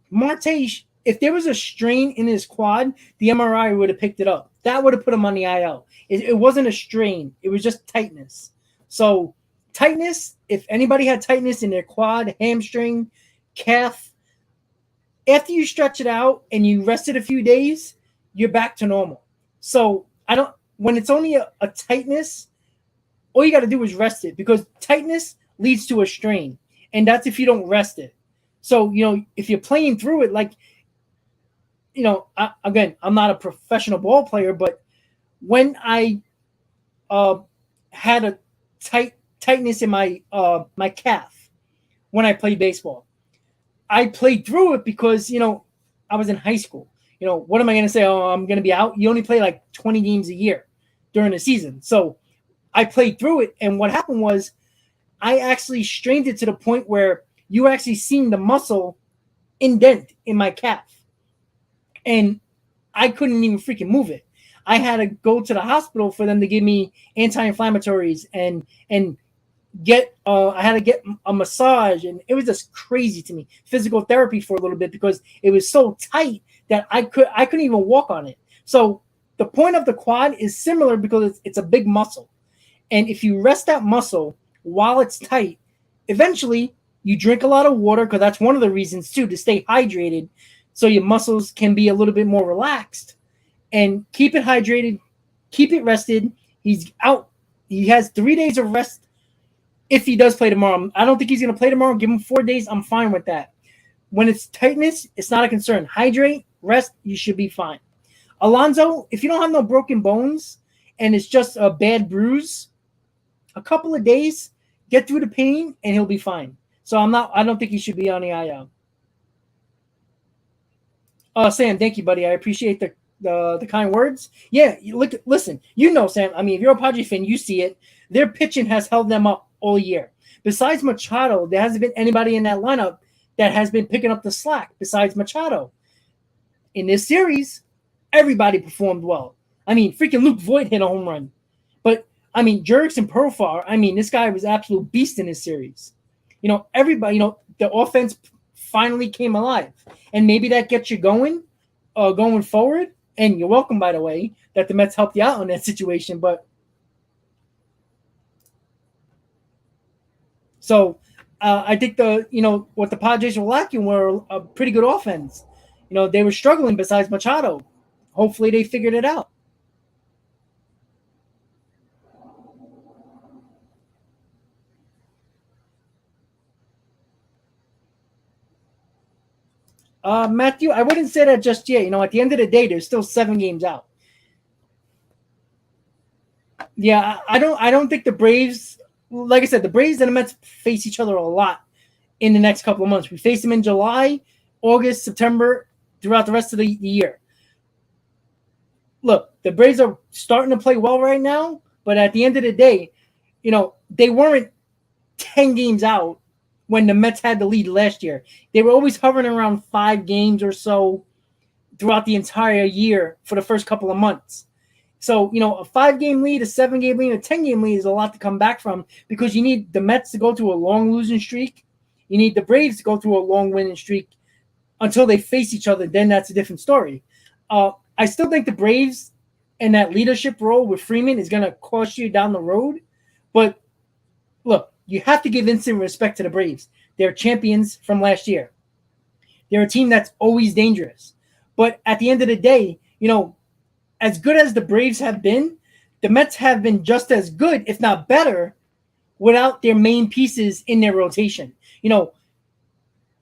Marte, if there was a strain in his quad, the MRI would have picked it up. That would have put him on the IL. It wasn't a strain. It was just tightness. So tightness, if anybody had tightness in their quad, hamstring, calf, after you stretch it out and you rest it a few days, you're back to normal. So when it's only a tightness, all you got to do is rest it because tightness leads to a strain. And that's if you don't rest it. So, if you're playing through it, like, again, I'm not a professional ball player, but when I had a tightness in my my calf when I played baseball, I played through it because, I was in high school. What am I going to say? Oh, I'm going to be out. You only play like 20 games a year during the season. So I played through it. And what happened was I actually strained it to the point where you actually seen the muscle indent in my calf, and I couldn't even freaking move it. I had to go to the hospital for them to give me anti-inflammatories and get I had to get a massage, and it was just crazy to me. Physical therapy for a little bit because it was so tight that I couldn't even walk on it. So the point of the quad is similar because it's a big muscle, and if you rest that muscle while it's tight, eventually you drink a lot of water, because that's one of the reasons too, to stay hydrated, so your muscles can be a little bit more relaxed, and keep it hydrated, keep it rested. He's out. He has 3 days of rest if he does play tomorrow. I don't think he's going to play tomorrow. Give him 4 days. I'm fine with that. When it's tightness, it's not a concern. Hydrate, rest, you should be fine. Alonso, if you don't have no broken bones and it's just a bad bruise, a couple of days, get through the pain, and he'll be fine. So I don't think he should be on the IL. Sam, thank you, buddy. I appreciate the kind words. Yeah, listen, Sam. I mean, if you're a Padres fan, you see it. Their pitching has held them up all year. Besides Machado, there hasn't been anybody in that lineup that has been picking up the slack besides Machado. In this series, everybody performed well. I mean, freaking Luke Voigt hit a home run. But, I mean, Jurickson Profar, I mean, this guy was an absolute beast in this series. Everybody, the offense finally came alive. And maybe that gets you going forward. And you're welcome, by the way, that the Mets helped you out in that situation. But so I think what the Padres were lacking were a pretty good offense. They were struggling besides Machado. Hopefully they figured it out. Matthew, I wouldn't say that just yet. At the end of the day, there's still 7 games out. Yeah, I don't think the Braves, like I said, the Braves and the Mets face each other a lot in the next couple of months. We face them in July, August, September, throughout the rest of the year. Look, the Braves are starting to play well right now, but at the end of the day, they weren't 10 games out when the Mets had the lead last year. They were always hovering around 5 games or so throughout the entire year for the first couple of months. So, a 5-game lead, a 7-game lead, a 10-game lead is a lot to come back from, because you need the Mets to go through a long losing streak. You need the Braves to go through a long winning streak until they face each other. Then that's a different story. I still think the Braves and that leadership role with Freeman is going to cost you down the road. But look, you have to give instant respect to the Braves. They're champions from last year. They're a team that's always dangerous. But at the end of the day, as good as the Braves have been, the Mets have been just as good, if not better, without their main pieces in their rotation.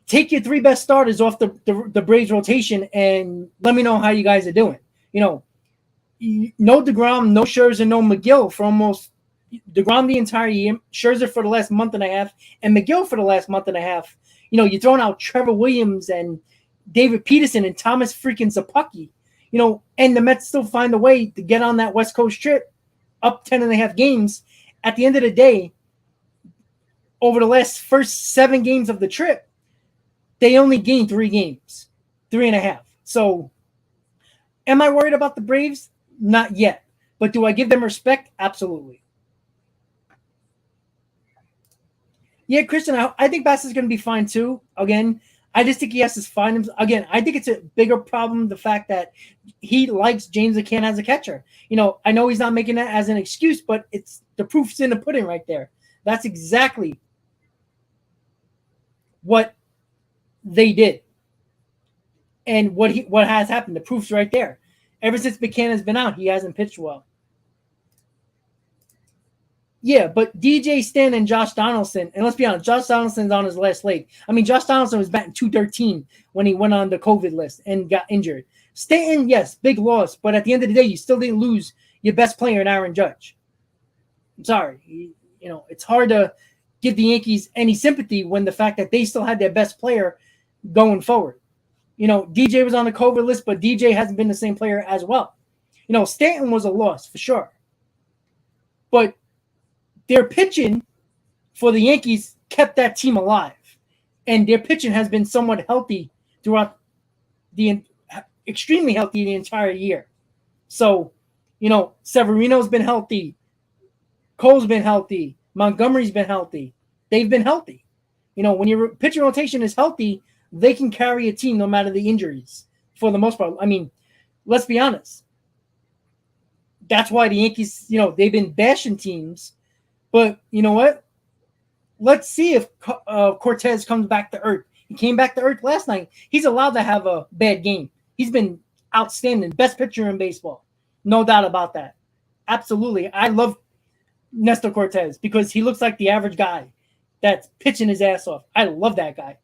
Take your 3 best starters off the Braves rotation and let me know how you guys are doing. No DeGrom, no Scherzer, no McGill for almost DeGrom the entire year, Scherzer for the last month and a half, and McGill for the last month and a half. You're throwing out Trevor Williams and David Peterson and Thomas freaking Zappucki. And the Mets still find a way to get on that West Coast trip, up 10.5 games. At the end of the day, over the first 7 games of the trip, they only gained 3 games, 3.5. So, am I worried about the Braves? Not yet. But do I give them respect? Absolutely. Yeah, Christian, I think Bassitt's going to be fine too. Again, I just think he has to find him. Again, I think it's a bigger problem, the fact that he likes James McCann as a catcher. I know he's not making that as an excuse, but it's the proof's in the pudding right there. That's exactly what they did. And what has happened. The proof's right there. Ever since McCann has been out, he hasn't pitched well. Yeah, but DJ Stan and Josh Donaldson, and let's be honest, Josh Donaldson's on his last leg. I mean, Josh Donaldson was batting .213 when he went on the COVID list and got injured. Stanton, yes, big loss, but at the end of the day, you still didn't lose your best player in Aaron Judge. I'm sorry. It's hard to give the Yankees any sympathy when the fact that they still had their best player going forward. DJ was on the COVID list, but DJ hasn't been the same player as well. Stanton was a loss for sure. But their pitching for the Yankees kept that team alive. And their pitching has been somewhat healthy throughout the extremely healthy the entire year. So, Severino's been healthy, Cole's been healthy, Montgomery's been healthy. They've been healthy. When your pitcher rotation is healthy, they can carry a team no matter the injuries for the most part. I mean, let's be honest. That's why the Yankees, they've been bashing teams. But you know what? Let's see if Cortez comes back to earth. He came back to earth last night. He's allowed to have a bad game. He's been outstanding. Best pitcher in baseball. No doubt about that. Absolutely. I love Nestor Cortez because he looks like the average guy that's pitching his ass off. I love that guy.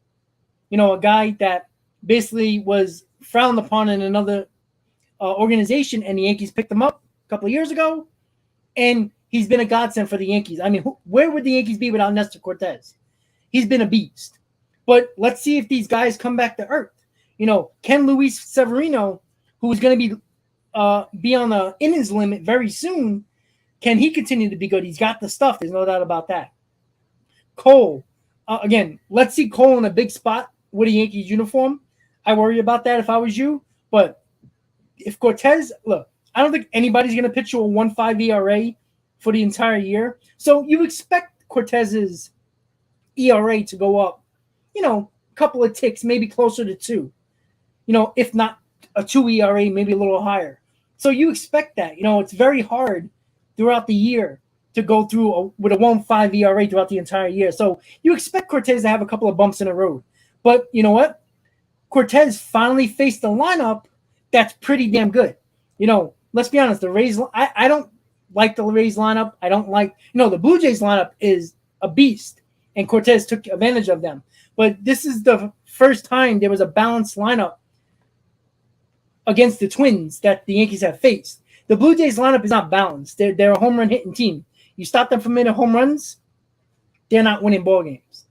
A guy that basically was frowned upon in another organization, and the Yankees picked him up a couple of years ago, and he's been a godsend for the Yankees. I mean, where would the Yankees be without Nestor Cortez? He's been a beast. But let's see if these guys come back to earth. Can Luis Severino, who is going to be on the innings limit very soon, can he continue to be good? He's got the stuff. There's no doubt about that. Cole, again, let's see Cole in a big spot with a Yankees uniform. I worry about that if I was you. But if Cortez, look, I don't think anybody's going to pitch you a 1.5 ERA for the entire year. So you expect Cortez's ERA to go up, a couple of ticks, maybe closer to 2. If not a 2 ERA, maybe a little higher. So you expect that. It's very hard throughout the year to go through with a 1.5 ERA throughout the entire year. So you expect Cortez to have a couple of bumps in the road. But you know what? Cortez finally faced a lineup that's pretty damn good. Let's be honest, the Rays, I don't like the Rays lineup. I don't like, the Blue Jays lineup is a beast, and Cortez took advantage of them. But this is the first time there was a balanced lineup against the Twins that the Yankees have faced. The Blue Jays lineup is not balanced. They're a home run hitting team. You stop them from hitting home runs, they're not winning ball games.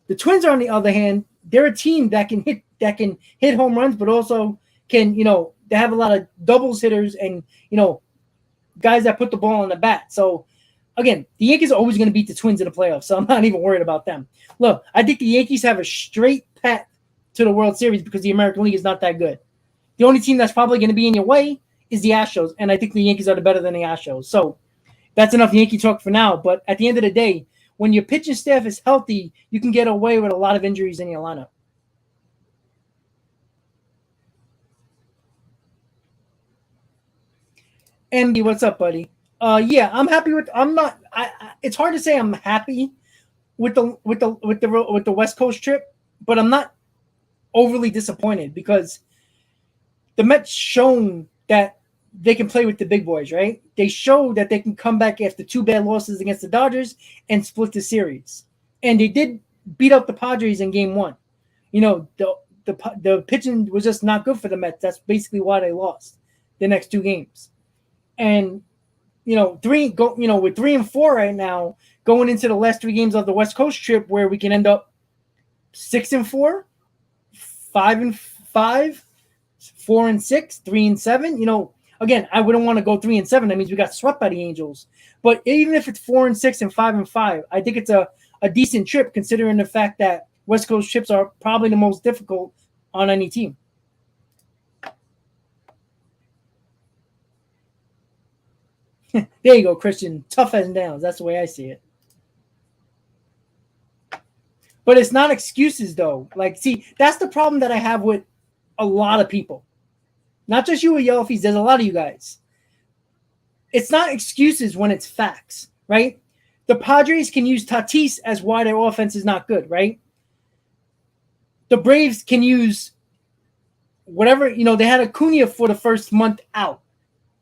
The Twins, on the other hand, they're a team that can hit home runs, but also can, they have a lot of doubles hitters and, guys that put the ball on the bat. So, again, the Yankees are always going to beat the Twins in the playoffs, so I'm not even worried about them. Look, I think the Yankees have a straight path to the World Series because the American League is not that good. The only team that's probably going to be in your way is the Astros, and I think the Yankees are better than the Astros. So that's enough Yankee talk for now. But at the end of the day, when your pitching staff is healthy, you can get away with a lot of injuries in your lineup. MB, what's up, buddy? Yeah, I'm happy with. I'm not. It's hard to say I'm happy with the West Coast trip, but I'm not overly disappointed because the Mets shown that they can play with the big boys, right? They showed that they can come back after 2 bad losses against the Dodgers and split the series, and they did beat up the Padres in Game 1. The pitching was just not good for the Mets. That's basically why they lost the next 2 games. And with 3 and 4 right now, going into the last 3 games of the West Coast trip, where we can end up 6 and 4, 5 and 5, 4 and 6, 3 and 7. Again, I wouldn't want to go 3 and 7. That means we got swept by the Angels. But even if it's 4 and 6 and 5 and 5, I think it's a decent trip considering the fact that West Coast trips are probably the most difficult on any team. There you go, Christian. Tough as downs. That's the way I see it. But it's not excuses, though. See, that's the problem that I have with a lot of people. Not just you with Yellow Fees. There's a lot of you guys. It's not excuses when it's facts, right? The Padres can use Tatis as why their offense is not good, right? The Braves can use whatever, they had Acuna for the first month out.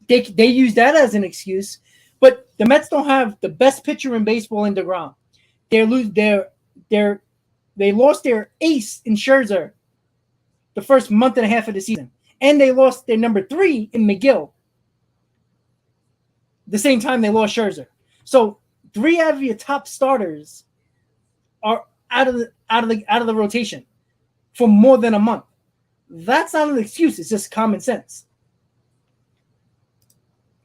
They use that as an excuse, but the Mets don't have the best pitcher in baseball in DeGrom. They lost their ace in Scherzer the first month and a half of the season, and they lost their number 3 in McGill the same time they lost Scherzer. So 3 out of your top starters are out of the rotation for more than a month. That's not an excuse. It's just common sense.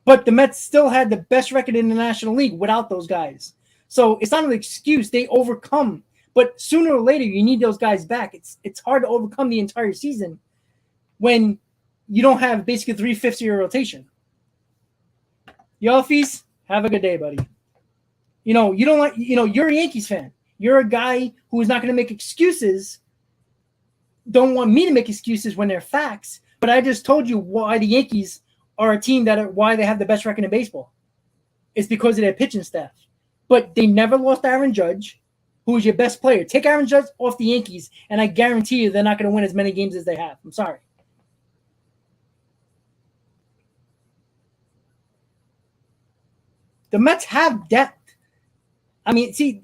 But the Mets still had the best record in the National League without those guys. So it's not an excuse. They overcome. But sooner or later, you need those guys back. It's hard to overcome the entire season when you don't have basically 3/5 of your rotation. Yelfies, have a good day, buddy. You know, you don't like, you know, you're a Yankees fan. You're a guy who is not going to make excuses. Don't want me to make excuses when they're facts. But I just told you why the Yankees are a team why they have the best record in baseball. It's because of their pitching staff. But they never lost Aaron Judge, who is your best player. Take Aaron Judge off the Yankees, and I guarantee you they're not going to win as many games as they have. I'm sorry. The Mets have depth. I mean, see,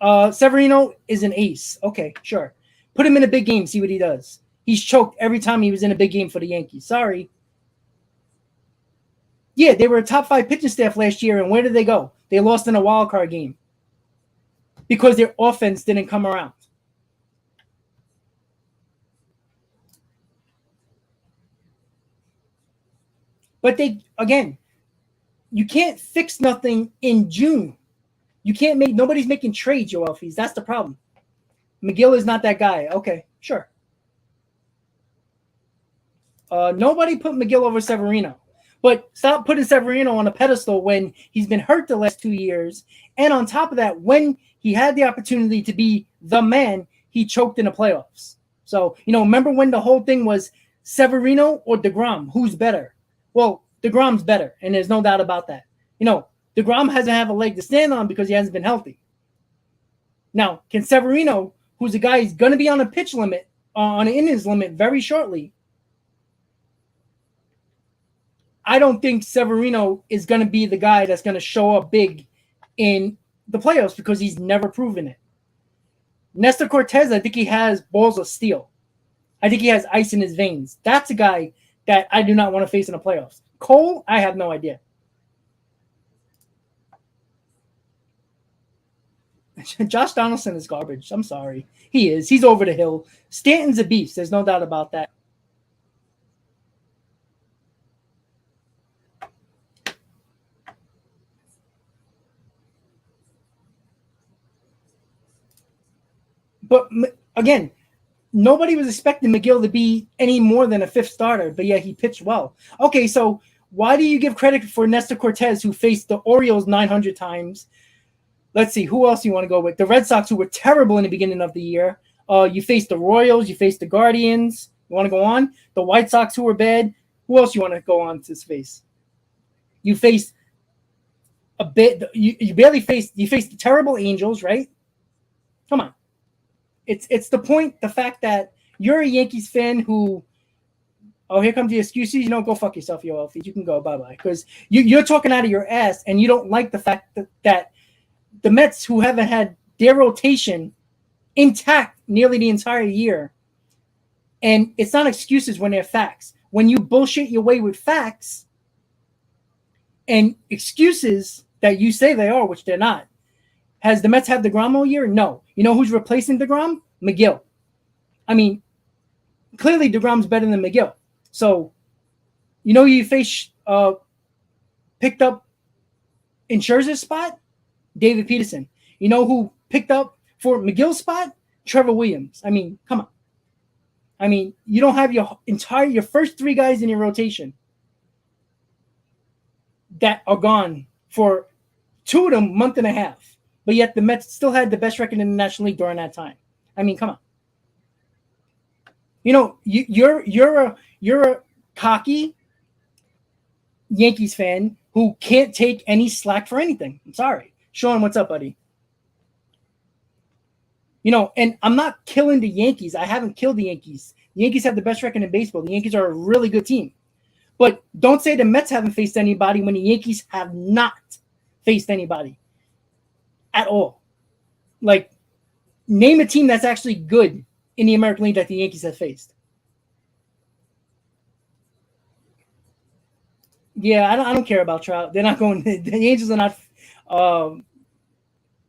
Severino is an ace. Okay, sure. Put him in a big game, see what he does. He's choked every time he was in a big game for the Yankees. Sorry. Yeah, they were a top 5 pitching staff last year, and where did they go? They lost in a wild card game because their offense didn't come around. But you can't fix nothing in June. You can't nobody's making trades, Joel Fees. That's the problem. McGill is not that guy. Okay, sure. Nobody put McGill over Severino. But stop putting Severino on a pedestal when he's been hurt the last 2 years. And on top of that, when he had the opportunity to be the man, he choked in the playoffs. So, remember when the whole thing was Severino or DeGrom? Who's better? Well, DeGrom's better, and there's no doubt about that. DeGrom hasn't have a leg to stand on because he hasn't been healthy. Now, can Severino, who's a guy who's going to be on a pitch limit, on an innings limit very shortly, I don't think Severino is going to be the guy that's going to show up big in the playoffs because he's never proven it. Nestor Cortez, I think he has balls of steel. I think he has ice in his veins. That's a guy that I do not want to face in the playoffs. Cole, I have no idea. Josh Donaldson is garbage. I'm sorry. He is. He's over the hill. Stanton's a beast. There's no doubt about that. But again, nobody was expecting McGill to be any more than a 5th starter, but yeah, he pitched well. Okay, so why do you give credit for Nestor Cortez, who faced the Orioles 900 times? Let's see, who else you want to go with? The Red Sox, who were terrible in the beginning of the year. You faced the Royals, you faced the Guardians. You want to go on? The White Sox, who were bad. Who else you want to go on to face? You faced a bit. You barely faced. You faced the terrible Angels, right? Come on. It's the point, the fact that you're a Yankees fan who, here comes the excuses. Go fuck yourself, yo, Alfie. You can go, bye-bye. Because you're talking out of your ass, and you don't like the fact that the Mets, who haven't had their rotation intact nearly the entire year, and it's not excuses when they're facts. When you bullshit your way with facts and excuses that you say they are, which they're not, has the Mets had DeGrom all year? No. You know who's replacing DeGrom? McGill. I mean, clearly DeGrom's better than McGill. So, you picked up in Scherzer's spot? David Peterson. You know who picked up for McGill's spot? Trevor Williams. I mean, come on. I mean, you don't have your first 3 guys in your rotation that are gone for 2 of them month and a half. But yet the Mets still had the best record in the National League during that time. I mean, come on. You're a cocky Yankees fan who can't take any slack for anything. I'm sorry. Sean, what's up, buddy? And I'm not killing the Yankees. I haven't killed the Yankees. The Yankees have the best record in baseball. The Yankees are a really good team. But don't say the Mets haven't faced anybody when the Yankees have not faced anybody at all. Like, name a team that's actually good in the American League that the Yankees have faced. Yeah, I don't care about Trout. They're not going. The Angels are not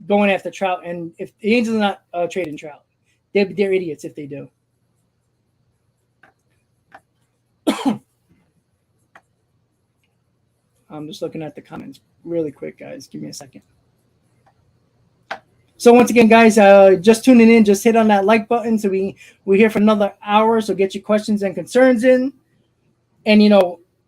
going after Trout, and if the Angels are not trading Trout, they're idiots if they do. I'm just looking at the comments really quick, guys. Give me a second. So once again, guys, just tuning in, just hit on that like button. So we're here for another hour. So get your questions and concerns in. And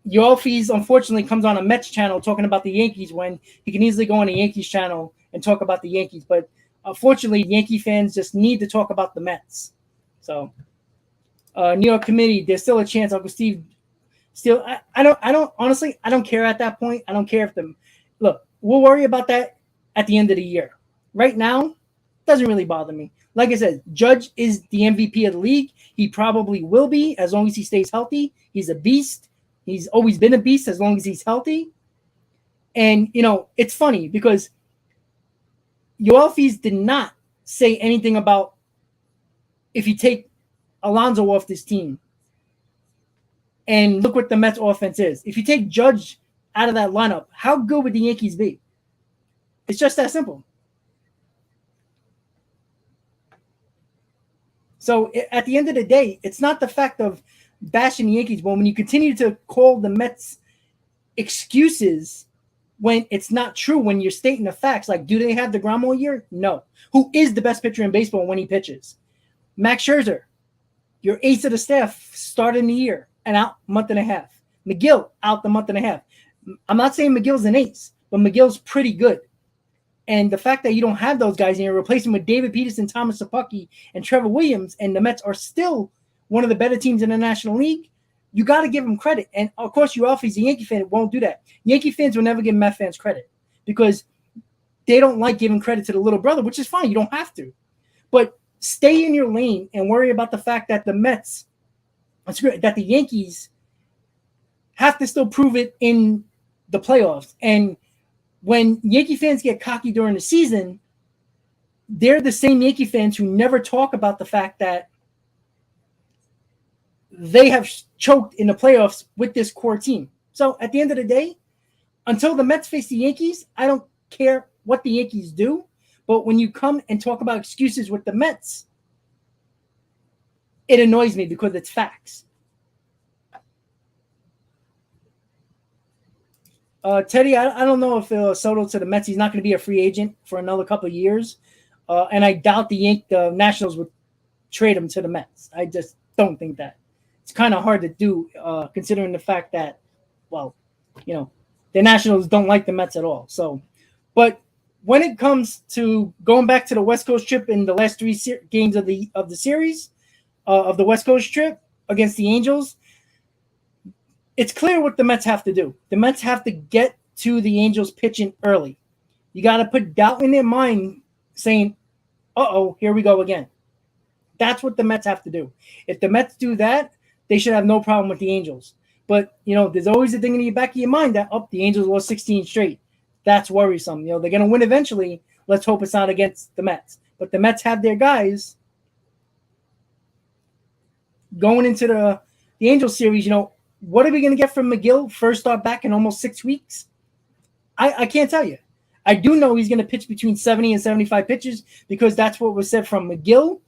Yolfies unfortunately comes on a Mets channel talking about the Yankees when he can easily go on a Yankees channel and talk about the Yankees. But unfortunately, Yankee fans just need to talk about the Mets. So New York committee, there's still a chance Uncle Steve still. I don't honestly, I don't care at that point. I don't care if them. Look, we'll worry about that at the end of the year. Right now, doesn't really bother me. Like I said, Judge is the MVP of the league. He probably will be as long as he stays healthy. He's a beast. He's always been a beast as long as he's healthy. And, it's funny because Yoelfies did not say anything about if you take Alonso off this team. And look what the Mets offense is. If you take Judge out of that lineup, how good would the Yankees be? It's just that simple. So at the end of the day, it's not the fact of bashing the Yankees, but when you continue to call the Mets excuses when it's not true, when you're stating the facts, like, do they have DeGrom all year? No. Who is the best pitcher in baseball when he pitches? Max Scherzer, your ace of the staff, starting the year and out month and a half. McGill out the month and a half. I'm not saying McGill's an ace, but McGill's pretty good. And the fact that you don't have those guys and you're replacing with David Peterson, Thomas Sapucki, and Trevor Williams, and the Mets are still one of the better teams in the National League, you got to give them credit. And, of course, you if he's a Yankee fan, won't do that. Yankee fans will never give Met fans credit because they don't like giving credit to the little brother, which is fine. You don't have to. But stay in your lane and worry about the fact that the Mets, that the Yankees have to still prove it in the playoffs. And when Yankee fans get cocky during the season, they're the same Yankee fans who never talk about the fact that they have choked in the playoffs with this core team. So at the end of the day, until the Mets face the Yankees, I don't care what the Yankees do. But when you come and talk about excuses with the Mets, it annoys me because it's facts. Teddy, I don't know if Soto to the Mets, he's not going to be a free agent for another couple of years. And I doubt the Nationals would trade him to the Mets. I just don't think that. It's kind of hard to do considering the fact that, well, the Nationals don't like the Mets at all. So, but when it comes to going back to the West Coast trip in the last three games of the series, of the West Coast trip against the Angels, it's clear what the Mets have to do. The Mets have to get to the Angels pitching early. You got to put doubt in their mind saying, uh-oh, here we go again. That's what the Mets have to do. If the Mets do that, they should have no problem with the Angels. But, there's always a thing in the back of your mind that, the Angels lost 16 straight. That's worrisome. They're going to win eventually. Let's hope it's not against the Mets. But the Mets have their guys going into the Angels series. What are we going to get from McGill first start back in almost 6 weeks? I can't tell you. I do know he's going to pitch between 70 and 75 pitches because that's what was said from McGill.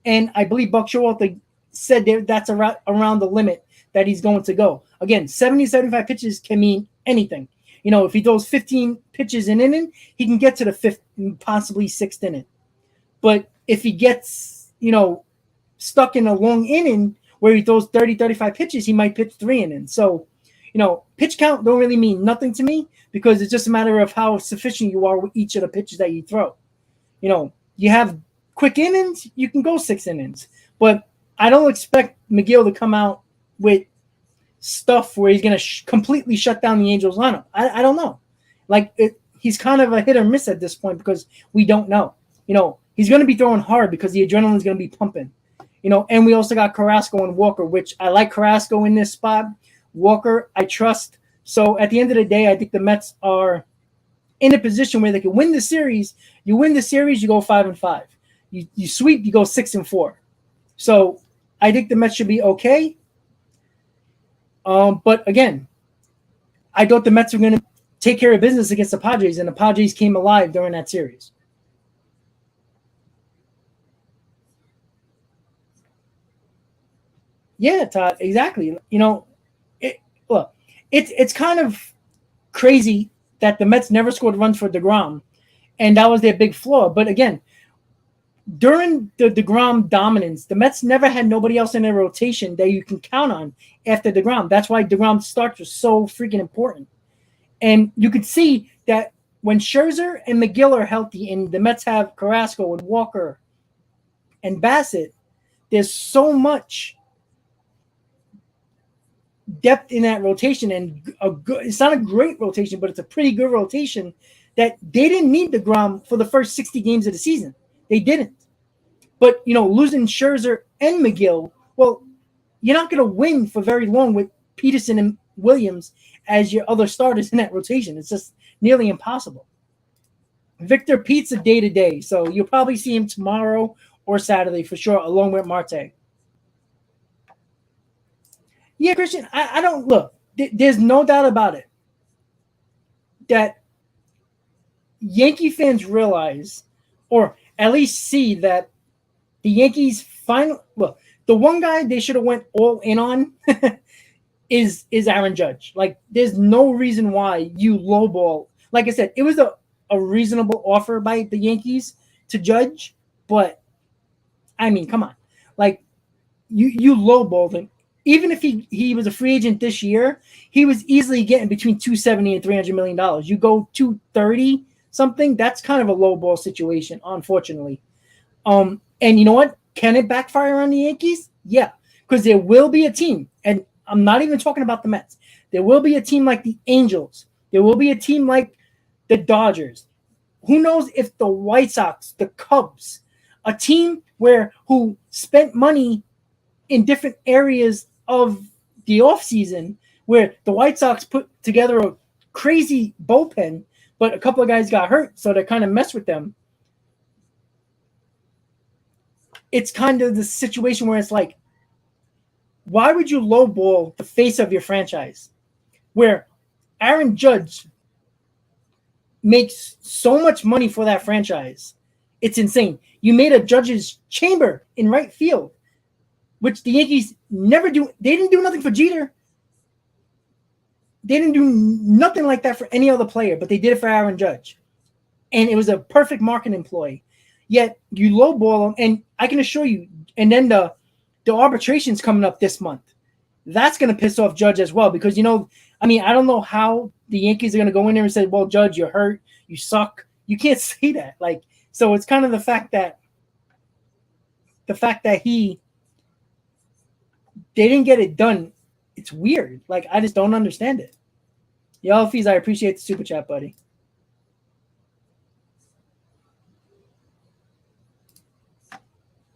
And I believe Buck Showalter said that's around the limit that he's going to go. Again, 70, 75 pitches can mean anything. If he throws 15 pitches an inning, he can get to the fifth, possibly sixth inning. But if he gets, stuck in a long inning where he throws 30, 35 pitches, he might pitch 3 innings. So, pitch count don't really mean nothing to me because it's just a matter of how sufficient you are with each of the pitches that you throw. You have quick innings, you can go 6 innings. But I don't expect McGill to come out with stuff where he's going to completely shut down the Angels lineup. I don't know. He's kind of a hit or miss at this point because we don't know. He's going to be throwing hard because the adrenaline is going to be pumping. And we also got Carrasco and Walker, which I like Carrasco in this spot. Walker, I trust. So at the end of the day, I think the Mets are in a position where they can win the series. You win the series, you go 5-5. You sweep, you go 6-4. So I think the Mets should be okay. But again, I thought the Mets were going to take care of business against the Padres, and the Padres came alive during that series. Yeah, Todd, exactly. It's kind of crazy that the Mets never scored runs for DeGrom, and that was their big flaw. But again, during the DeGrom dominance, the Mets never had nobody else in their rotation that you can count on after DeGrom. That's why DeGrom's starts was so freaking important. And you could see that when Scherzer and McGill are healthy and the Mets have Carrasco and Walker and Bassitt, there's so much depth in that rotation, and it's not a great rotation, but it's a pretty good rotation that they didn't need DeGrom for the first 60 games of the season. They didn't. But, losing Scherzer and McGill, well, you're not going to win for very long with Peterson and Williams as your other starters in that rotation. It's just nearly impossible. Victor Pete's a day-to-day, so you'll probably see him tomorrow or Saturday for sure, along with Marte. Yeah, Christian, I don't look. There's no doubt about it that Yankee fans realize, or at least see, that the Yankees the one guy they should have went all in on is Aaron Judge. Like, there's no reason why you lowball. Like I said, it was a reasonable offer by the Yankees to Judge, but I mean, come on. Like, you lowballed him. Even if he was a free agent this year, he was easily getting between $270 and $300 million. You go 230 something, that's kind of a lowball situation, unfortunately. And you know what? Can it backfire on the Yankees? Yeah, because there will be a team, and I'm not even talking about the Mets. There will be a team like the Angels. There will be a team like the Dodgers. Who knows if the White Sox, the Cubs, a team who spent money in different areas of the offseason, where the White Sox put together a crazy bullpen, but a couple of guys got hurt, so they kind of messed with them. It's kind of the situation where it's like, why would you lowball the face of your franchise? Where Aaron Judge makes so much money for that franchise. It's insane. You made a Judge's chamber in right field, which the Yankees never do. They didn't do nothing for Jeter. They didn't do nothing like that for any other player, but they did it for Aaron Judge. And it was a perfect marketing ploy. Yet you lowball them, and I can assure you, and then the arbitration's coming up this month. That's going to piss off Judge as well, because, I don't know how the Yankees are going to go in there and say, well, Judge, you're hurt, you suck. You can't say that. Like, so it's kind of the fact that they didn't get it done. It's weird. Like, I just don't understand it. Yo, Fees, I appreciate the super chat, buddy.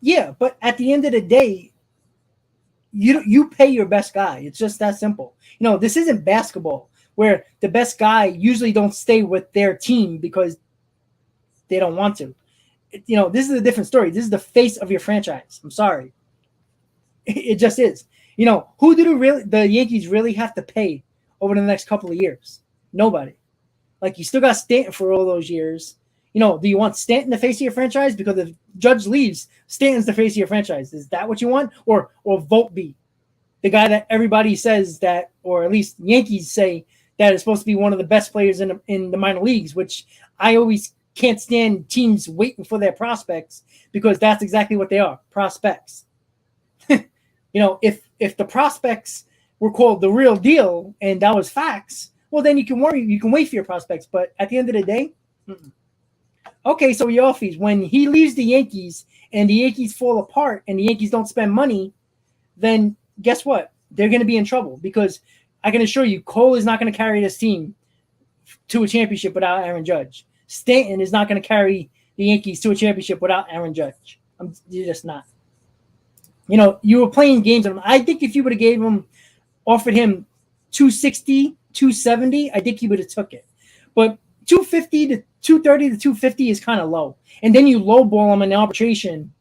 Yeah, but at the end of the day, you pay your best guy. It's just that simple. This isn't basketball where the best guy usually don't stay with their team because they don't want to. This is a different story. This is the face of your franchise. I'm sorry. It just is. Who do the Yankees really have to pay over the next couple of years? Nobody. Like, you still got Stanton for all those years. Do you want Stanton the face of your franchise? Because if Judge leaves, Stanton's the face of your franchise. Is that what you want? Or Volpe, the guy that everybody says that, or at least Yankees say that is supposed to be one of the best players in the minor leagues, which I always can't stand teams waiting for their prospects, because that's exactly what they are, prospects. If the prospects were called the real deal and that was facts, well, then you can wait for your prospects. But at the end of the day, okay, so Yoffie's, when he leaves the Yankees and the Yankees fall apart and the Yankees don't spend money, then guess what? They're going to be in trouble, because I can assure you, Cole is not going to carry this team to a championship without Aaron Judge. Stanton is not going to carry the Yankees to a championship without Aaron Judge. You're just not. You were playing games on him. I think if you would have offered him 260, 270, I think he would have took it. But 250 to 230 to 250 is kind of low. And then you lowball him in arbitration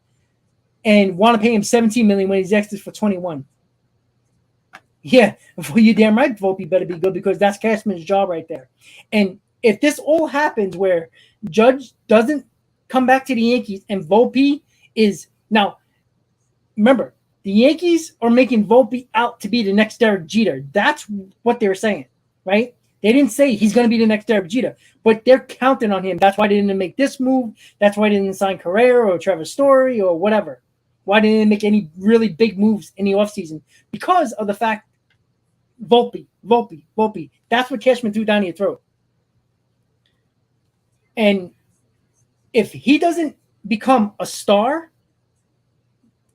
and want to pay him $17 million when he's extras for 21. Yeah, well, you're damn right, Volpe better be good, because that's Cashman's job right there. And if this all happens where Judge doesn't come back to the Yankees and Volpe is now, remember, the Yankees are making Volpe out to be the next Derek Jeter. That's what they're saying, right? They didn't say he's going to be the next Derek Jeter, but they're counting on him. That's why they didn't make this move. That's why they didn't sign Carrera or Trevor Story or whatever. Why didn't they make any really big moves in the offseason? Because of the fact Volpe. That's what Cashman threw down your throat. And if he doesn't become a star,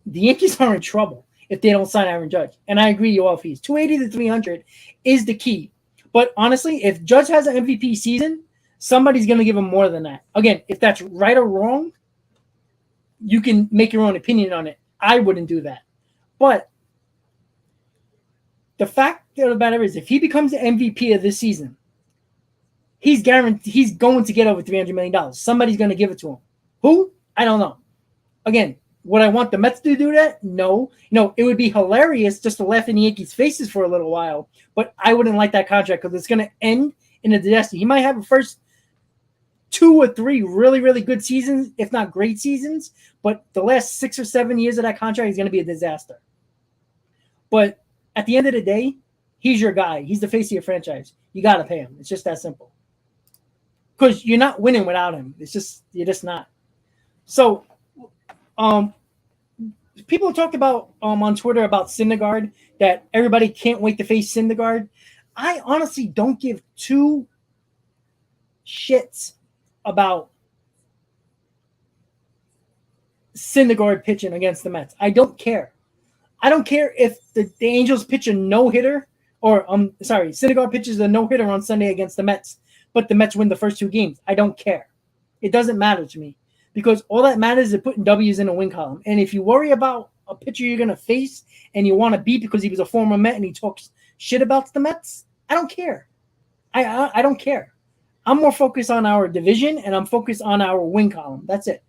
the Yankees are in trouble if they don't sign Aaron Judge. And I agree, you all fees. 280 to 300 is the key. But honestly, if Judge has an MVP season, somebody's going to give him more than that. Again, if that's right or wrong, you can make your own opinion on it. I wouldn't do that. But the fact of the matter is, if he becomes the MVP of this season, he's going to get over $300 million. Somebody's going to give it to him. Who? I don't know. Again, would I want the Mets to do that? No. It would be hilarious just to laugh in the Yankees' faces for a little while, but I wouldn't like that contract because it's going to end in a disaster. He might have the first 2 or 3 really, really good seasons, if not great seasons, but the last 6 or 7 years of that contract is going to be a disaster. But at the end of the day, he's your guy. He's the face of your franchise. You got to pay him. It's just that simple. Because you're not winning without him. You're just not. So, people talked about on Twitter about Syndergaard, that everybody can't wait to face Syndergaard. I honestly don't give 2 shits about Syndergaard pitching against the Mets. I don't care. I don't care if the Angels pitch a no-hitter, or Syndergaard pitches a no-hitter on Sunday against the Mets, but the Mets win the first 2 games. I don't care. It doesn't matter to me. Because all that matters is putting W's in a win column. And if you worry about a pitcher you're going to face and you want to beat because he was a former Met and he talks shit about the Mets, I don't care. I don't care. I'm more focused on our division and I'm focused on our win column. That's it.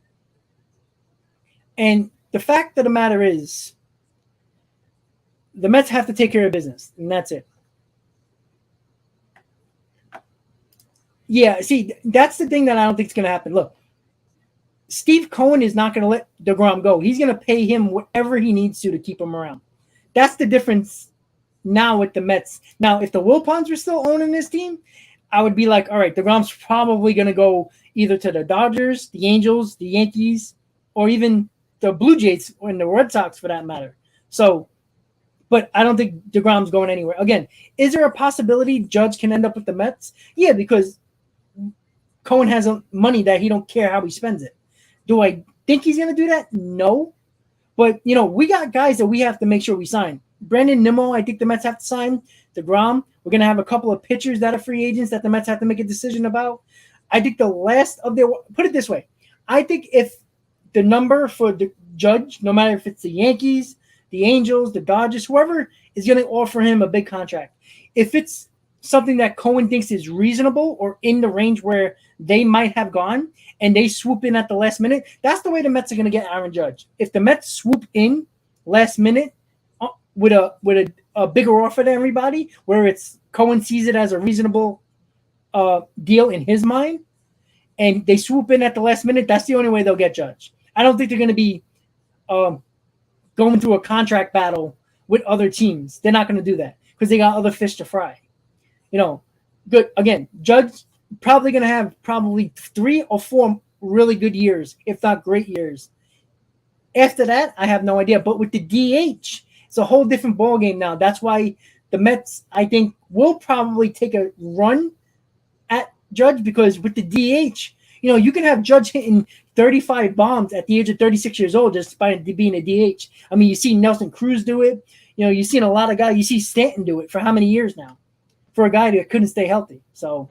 And the fact of the matter is, the Mets have to take care of business, and that's it. Yeah, see, that's the thing that I don't think is going to happen. Look, Steve Cohen is not going to let DeGrom go. He's going to pay him whatever he needs to keep him around. That's the difference now with the Mets. Now, if the Wilpons were still owning this team, I would be like, all right, DeGrom's probably going to go either to the Dodgers, the Angels, the Yankees, or even the Blue Jays and the Red Sox for that matter. So, but I don't think DeGrom's going anywhere. Again, is there a possibility Judge can end up with the Mets? Yeah, because Cohen has money that he don't care how he spends it. Do I think he's going to do that? No. But, we got guys that we have to make sure we sign. Brandon Nimmo, I think the Mets have to sign. DeGrom, we're going to have a couple of pitchers that are free agents that the Mets have to make a decision about. I think the last of their – put it this way. I think if the number for the Judge, no matter if it's the Yankees, the Angels, the Dodgers, whoever is going to offer him a big contract, if it's something that Cohen thinks is reasonable or in the range where they might have gone and they swoop in at the last minute, that's the way the Mets are going to get Aaron Judge. If the Mets swoop in last minute with a bigger offer to everybody, where it's Cohen sees it as a reasonable deal in his mind, and they swoop in at the last minute, that's the only way they'll get Judge. I don't think they're going to be going through a contract battle with other teams. They're not going to do that because they got other fish to fry. Good. Again, Judge probably going to have 3 or 4 really good years, if not great years. After that, I have no idea. But with the DH, it's a whole different ballgame now. That's why the Mets, I think, will probably take a run at Judge, because with the DH, you can have Judge hitting 35 bombs at the age of 36 years old just by being a DH. I mean, you see Nelson Cruz do it. You've seen a lot of guys. You see Stanton do it for how many years now? For a guy that couldn't stay healthy. So,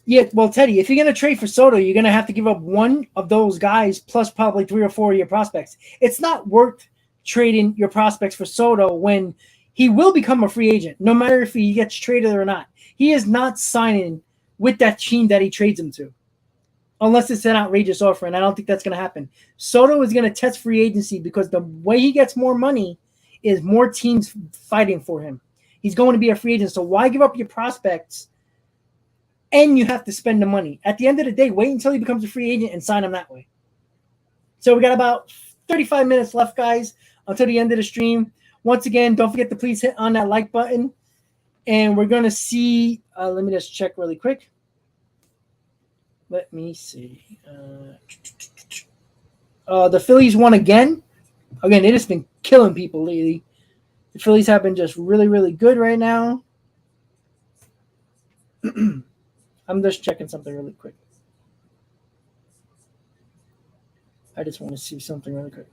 yeah, well, Teddy, if you're going to trade for Soto, you're going to have to give up one of those guys plus probably 3 or 4 of your prospects. It's not worth trading your prospects for Soto when he will become a free agent, no matter if he gets traded or not. He is not signing with that team that he trades him to, unless it's an outrageous offer, and I don't think that's going to happen. Soto is going to test free agency because the way he gets more money is more teams fighting for him. He's going to be a free agent, so why give up your prospects and you have to spend the money? At the end of the day, wait until he becomes a free agent and sign him that way. So we got about 35 minutes left, guys. until the end of the stream. Once again, don't forget to please hit on that like button. And we're going to see, let me just check really quick. Let me see. The Phillies won again. Again, they just been killing people lately. The Phillies have been just really, really good right now. I'm just checking something really quick. I just want to see something really quick.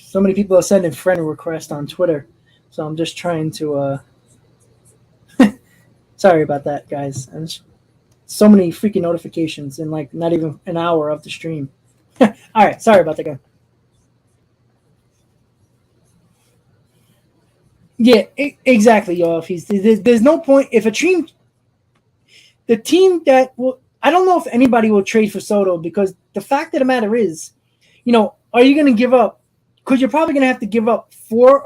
So many people are sending friend requests on Twitter, so I'm just trying to. Sorry about that, guys. So many freaking notifications in like not even an hour of the stream. All right, sorry about that, guy. Yeah, exactly, y'all. If there's no point if a team, the team that will, I don't know if anybody will trade for Soto because the fact of the matter is, are you going to give up? Because you're probably going to have to give up four,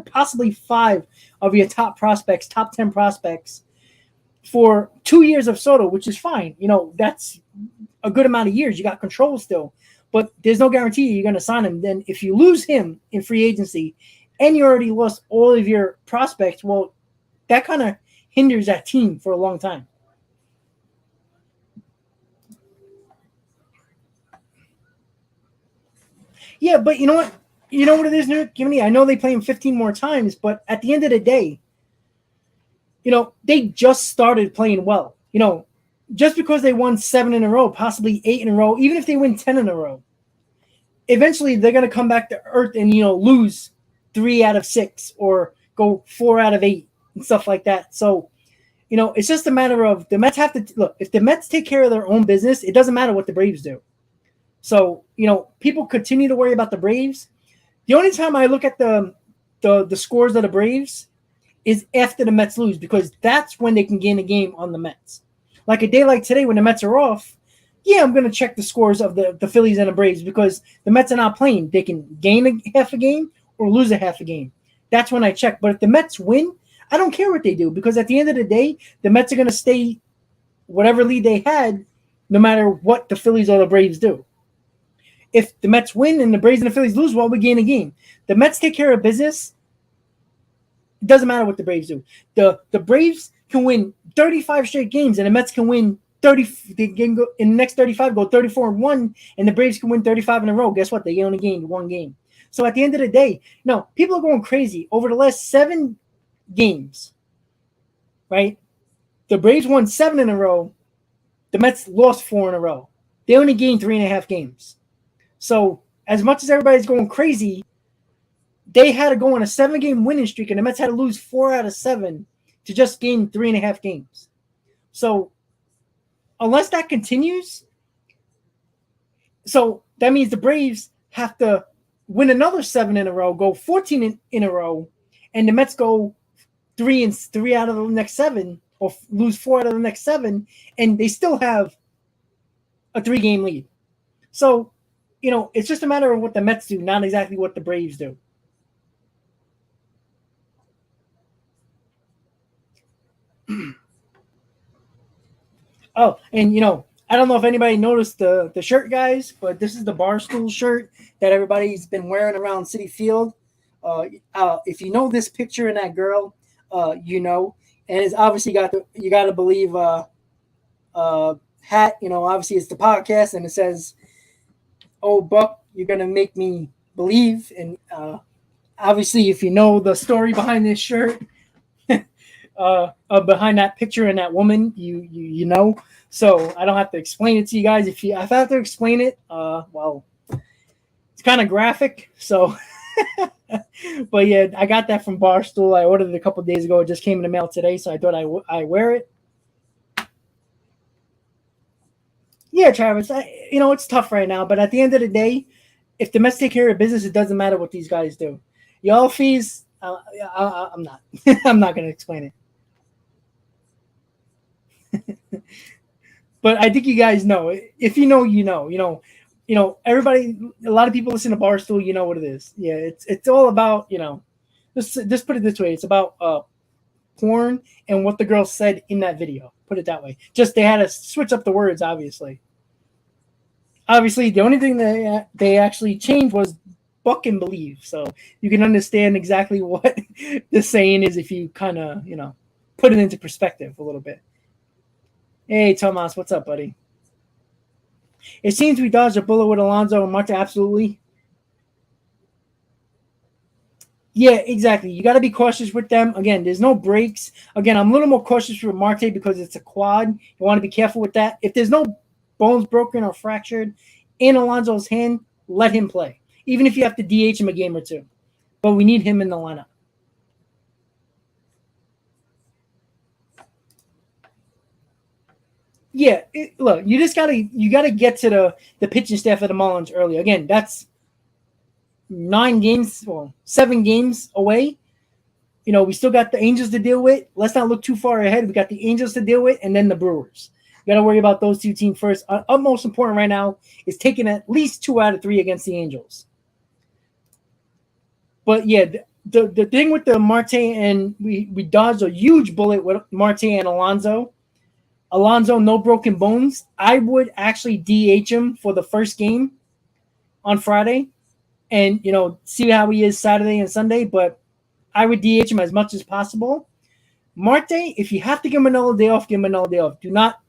possibly five of your top prospects, top 10 prospects, for 2 years of Soto, which is fine. That's a good amount of years. You got control still, but there's no guarantee you're going to sign him. Then if you lose him in free agency, and you already lost all of your prospects, well, that kind of hinders that team for a long time. Yeah, but you know what? You know what it is, Nick? I know they play him 15 more times, but at the end of the day, they just started playing well. Just because they won 7 in a row, possibly 8 in a row, even if they win 10 in a row, eventually they're going to come back to earth and, lose 3 out of 6 or go 4 out of 8 and stuff like that. So, it's just a matter of the Mets have to look. If the Mets take care of their own business, it doesn't matter what the Braves do. So, people continue to worry about the Braves. The only time I look at the scores of the Braves is after the Mets lose, because that's when they can gain a game on the Mets. Like a day like today when the Mets are off, yeah, I'm going to check the scores of the Phillies and the Braves because the Mets are not playing. They can gain a half a game or lose a half a game. That's when I check. But if the Mets win, I don't care what they do, because at the end of the day, the Mets are going to stay whatever lead they had, no matter what the Phillies or the Braves do. If the Mets win and the Braves and the Phillies lose, well, we gain a game. The Mets take care of business. It doesn't matter what the Braves do. The Braves can win 35 straight games, and the Mets can win 30. They can go in the next 35, go 34-1, and the Braves can win 35 in a row. Guess what? They only gained 1 game. So at the end of the day, no, people are going crazy over the last 7 games. Right? The Braves won 7 in a row. The Mets lost 4 in a row. They only gained 3.5 games. So as much as everybody's going crazy, they had to go on a 7-game winning streak, and the Mets had to lose 4 out of 7 to just gain 3.5 games. So unless that continues, so that means the Braves have to win another 7 in a row, go 14 in a row, and the Mets go 3 out of the next 7, or lose 4 out of the next 7, and they still have a 3-game lead. So, it's just a matter of what the Mets do, not exactly what the Braves do. Oh, and I don't know if anybody noticed the shirt, guys, but this is the Barstool shirt that everybody's been wearing around Citi Field. If you know this picture and that girl, and it's obviously you got to believe hat. Obviously it's the podcast, and it says, "Oh, Buck, you're gonna make me believe." And obviously, if you know the story behind this shirt, behind that picture and that woman, you know. So I don't have to explain it to you guys. If I have to explain it, well, it's kind of graphic. So, but yeah, I got that from Barstool. I ordered it a couple days ago. It just came in the mail today, so I thought I wear it. Yeah, Travis. It's tough right now, but at the end of the day, if the Mets take care of business, it doesn't matter what these guys do. Y'all fees, I'm not. I'm not going to explain it. But I think you guys know. If you know, you know. Everybody. A lot of people listen to Barstool. You know what it is. Yeah, it's all about Just put it this way. It's about porn and what the girl said in that video. Put it that way. Just they had to switch up the words, obviously. obviously, the only thing that they actually changed was buck and believe. So you can understand exactly what the saying is if you kind of, put it into perspective a little bit. Hey, Tomas, what's up, buddy? It seems we dodged a bullet with Alonso and Marte. Absolutely. Yeah, exactly. You got to be cautious with them. Again, there's no breaks. Again, I'm a little more cautious with Marte because it's a quad. You want to be careful with that. If there's no bones broken or fractured in Alonso's hand, let him play. Even if you have to DH him a game or two. But we need him in the lineup. Yeah, look, you gotta get to the pitching staff of the Marlins early. Again, that's 9 games, well, 7 games away. We still got the Angels to deal with. Let's not look too far ahead. We got the Angels to deal with, and then the Brewers. You got to worry about those two teams first. Utmost important right now is taking at least 2 out of 3 against the Angels. But yeah, the thing with the Marte and we dodged a huge bullet with Marte and Alonso. Alonso, no broken bones. I would actually DH him for the first game on Friday, and see how he is Saturday and Sunday. But I would DH him as much as possible. Marte, if you have to give him another day off, give him another day off. Do not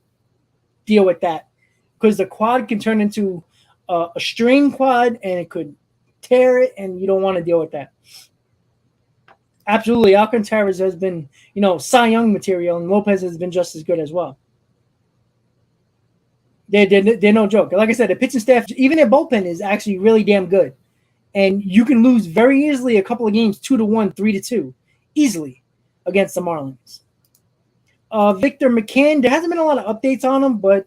deal with that because the quad can turn into a strain quad and it could tear it, and you don't want to deal with that. Absolutely, Alcantara has been, Cy Young material, and Lopez has been just as good as well. They're no joke. Like I said, the pitching staff, even their bullpen is actually really damn good. And you can lose very easily a couple of games 2-1, 3-2, easily against the Marlins. Victor McCann, there hasn't been a lot of updates on him, but